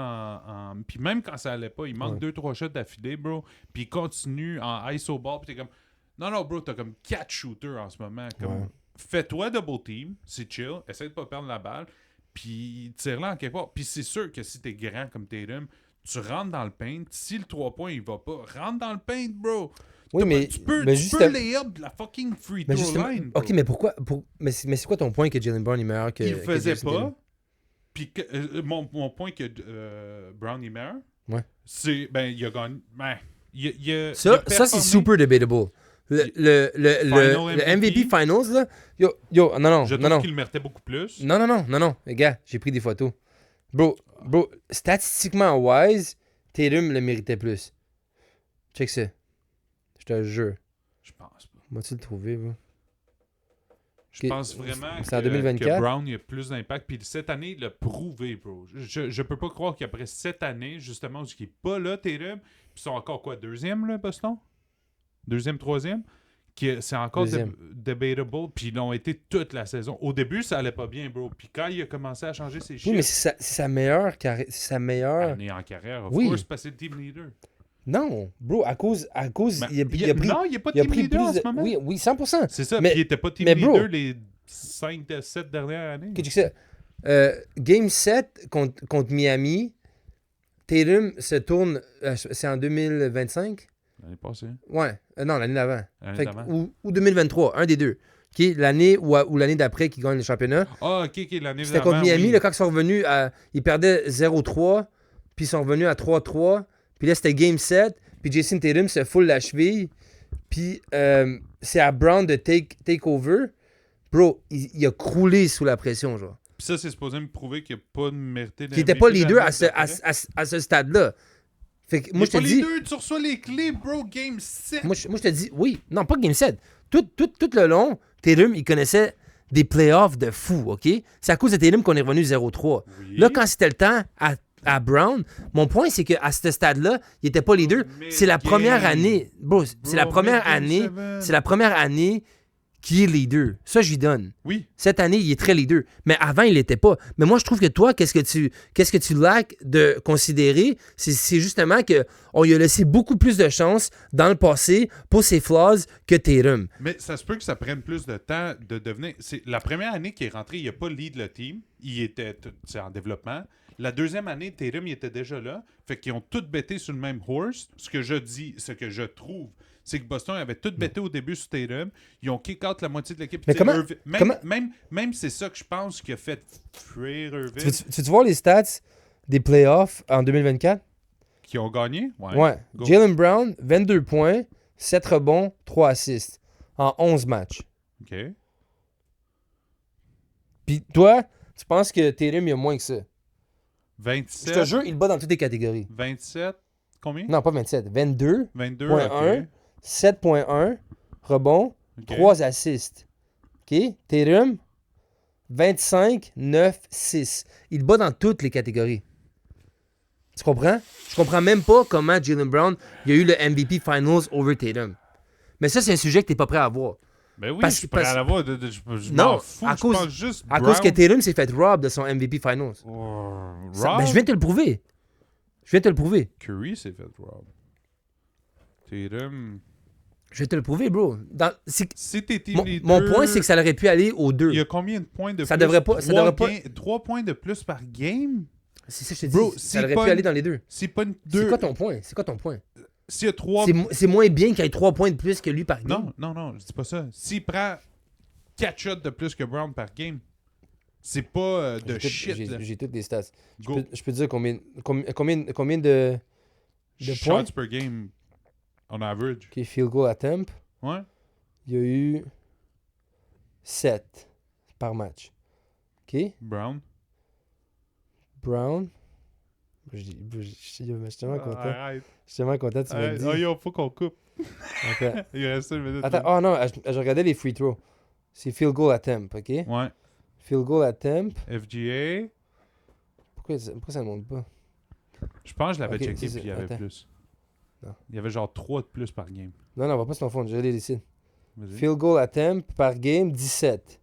en... Puis même quand ça allait pas, il manque 2-3 shots d'affilée, bro. Puis il continue en ISO ball, puis t'es comme... Non, bro, t'as comme 4 shooters en ce moment. Comme... Ouais. Fais-toi double team, c'est chill, essaie de pas perdre la balle, puis tire-la en quelque part. Puis c'est sûr que si t'es grand comme Tatum, tu rentres dans le paint. Si le 3 points, il va pas, rentre dans le paint, bro. Oui, mais, Tu peux juste lay up de la fucking free mais throw justement- line, bro. OK, mais pourquoi... Mais c'est quoi ton point que Jaylen Brown est meilleur que... Il le que faisait Jason pas. Tatum? Puis mon point que Brown est meilleur, Ouais. c'est... Ben, il a gagné... Ben, il a Ça, c'est performé. super debatable. Le MVP Finals, là... Yo, non, Je trouve qu'il le méritait beaucoup plus. Non, les gars, j'ai pris des photos. Bro, statistiquement wise, Tatum le méritait plus. Check ça. Je te jure. Je pense pas. Moi-tu le trouver, bro? Je pense vraiment c'est en que 2024? Brown il a plus d'impact. Puis cette année, il l'a prouvé, bro. Je peux pas croire qu'après cette année, justement, où il est pas là, Tatum, puis ils sont encore quoi, deuxième, là, Boston? Deuxième, troisième? C'est encore debatable. Puis ils l'ont été toute la saison. Au début, ça allait pas bien, bro. Puis quand il a commencé à changer ses chiffres... Oui, mais c'est sa meilleure... année en carrière, of course, parce que c'est le team leader. Non, bro, à cause Ben, il a pris... Non, il n'est pas team leader en ce moment. Oui, 100%. C'est ça, mais, puis il n'était pas team bro, leader les 5-7 dernières années. Que tu sais, Game 7 contre Miami, Tatum se tourne... c'est en 2025? L'année passée. Ouais, non, l'année d'avant. L'année d'avant. Ou 2023, un des deux. Okay? L'année ou l'année d'après qu'ils gagnent le championnat. Ah, ok, l'année d'avant. C'était contre Miami, oui. là, quand ils sont revenus, ils perdaient 0-3, puis ils sont revenus à 3-3. Puis là, c'était Game 7, puis Jason Tatum se foule la cheville, puis c'est à Brown de take over. Bro, il a croulé sous la pression, genre. Puis ça, c'est supposé me prouver qu'il n'a pas mérité Qu'il n'était pas leader à ce stade-là. Fait que, moi, je te dis... leader, tu reçois les clés, bro, Game 7. Moi, je te dis, oui. Non, pas Game 7. Tout le long, Tatum, il connaissait des playoffs de fou, OK? C'est à cause de Tatum qu'on est revenu 0-3. Oui. Là, quand c'était le temps à Brown, mon point, c'est qu'à ce stade-là, il n'était pas leader. C'est la première année... Bro, c'est la première année... C'est la première année qui est leader. Ça, j'y donne. Oui. Cette année, il est très leader. Mais avant, il l'était pas. Mais moi, je trouve que toi, qu'est-ce que tu lacks de considérer, c'est justement qu'on lui a laissé beaucoup plus de chance dans le passé pour ses flaws que Tatum. Mais ça se peut que ça prenne plus de temps de devenir... C'est la première année qu'il est rentré, il n'a pas lead le team. Il était en développement. La deuxième année, Tatum, il était déjà là. Fait qu'ils ont tous bêté sur le même horse. Ce que je trouve, c'est que Boston avait tout bêté au début sur Tatum. Ils ont kick out la moitié de l'équipe. Mais Même c'est ça que je pense qui a fait fuir Irving. Tu veux voir les stats des playoffs en 2024? Qui ont gagné? Ouais. Jaylen Brown, 22 points, 7 rebonds, 3 assists en 11 matchs. OK. Puis toi, tu penses que Tatum, il a moins que ça? 27. Je te jure, il bat dans toutes les catégories. 27. Combien? Non, pas 27. 22. 22.1. OK. 7.1. Rebond. Okay. 3 assists. OK? Tatum, 25, 9, 6. Il bat dans toutes les catégories. Tu comprends? Je comprends même pas comment Jaylen Brown il a eu le MVP Finals over Tatum. Mais ça, c'est un sujet que tu n'es pas prêt à voir. Ben oui, je suis prêt à l'avoir. Je non, m'en fous. À cause que Tatum s'est fait rob de son MVP Finals. Ben, je viens de te le prouver. Curry s'est fait rob. Tatum... Je vais te le prouver, bro. Si t'es team leader... Mon point, c'est que ça aurait pu aller aux deux. Il y a combien de points de ça plus? Devrait pas, ça devrait pas... 3 points de plus par game? C'est ça que je te dis. Bro, ça aurait pu aller dans les deux. C'est pas une C'est quoi ton point? S'il y a 3... C'est moins bien qu'il y ait 3 points de plus que lui par game. Non, je dis pas ça. S'il prend 4 shots de plus que Brown par game, c'est pas de shit. J'ai toutes les stats. Je peux te dire combien de shots points? per game on average. OK, field goal attempt. Ouais. Il y a eu 7 par match. OK? Brown. Je suis tellement content. Arrête. Je suis tellement content, tu m'as dit. Oh yo, faut qu'on coupe. Attends. Il reste une minute. Attends, oh non, je regardais les free throws. C'est field goal attempt, OK? Ouais. Field goal attempt. FGA. Pourquoi ça ne monte pas? Je pense que je l'avais Okay, checké puis il y avait plus. Non. Il y avait genre 3 de plus par game. Non, on va pas se confondre, je les décide. Vas-y. Field goal attempt par game, 17.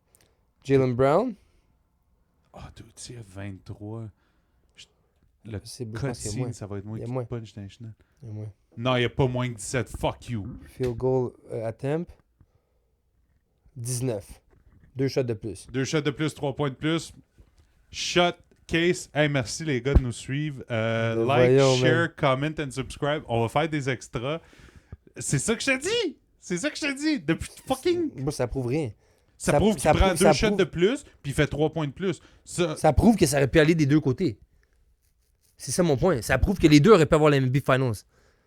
Jaylen Brown. Oh, dude, tu sais, 23. Le C'est cutscene, ça va être moi qui punch dans les chenilles. Non, il n'y a pas moins que 17. Fuck you. Field goal attempt. 19. 2 shots de plus. 2 shots de plus, 3 points de plus. Shot, case. Hey, merci les gars de nous suivre. Share, comment and subscribe. On va faire des extras. C'est ça que je te dis. Depuis fucking... Moi, ça prouve rien. Ça prouve qu'il prend 2 shots de plus puis il fait 3 points de plus. Ça prouve que ça aurait pu aller des deux côtés. C'est ça mon point. Ça prouve que les deux auraient pu avoir la MVP Finals.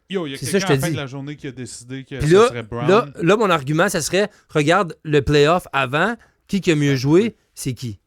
Yo, il y a quelqu'un à la fin de la journée qui a décidé que ce serait Brown. Là, mon argument, ça serait, regarde le playoff avant, qui a mieux joué, c'est qui?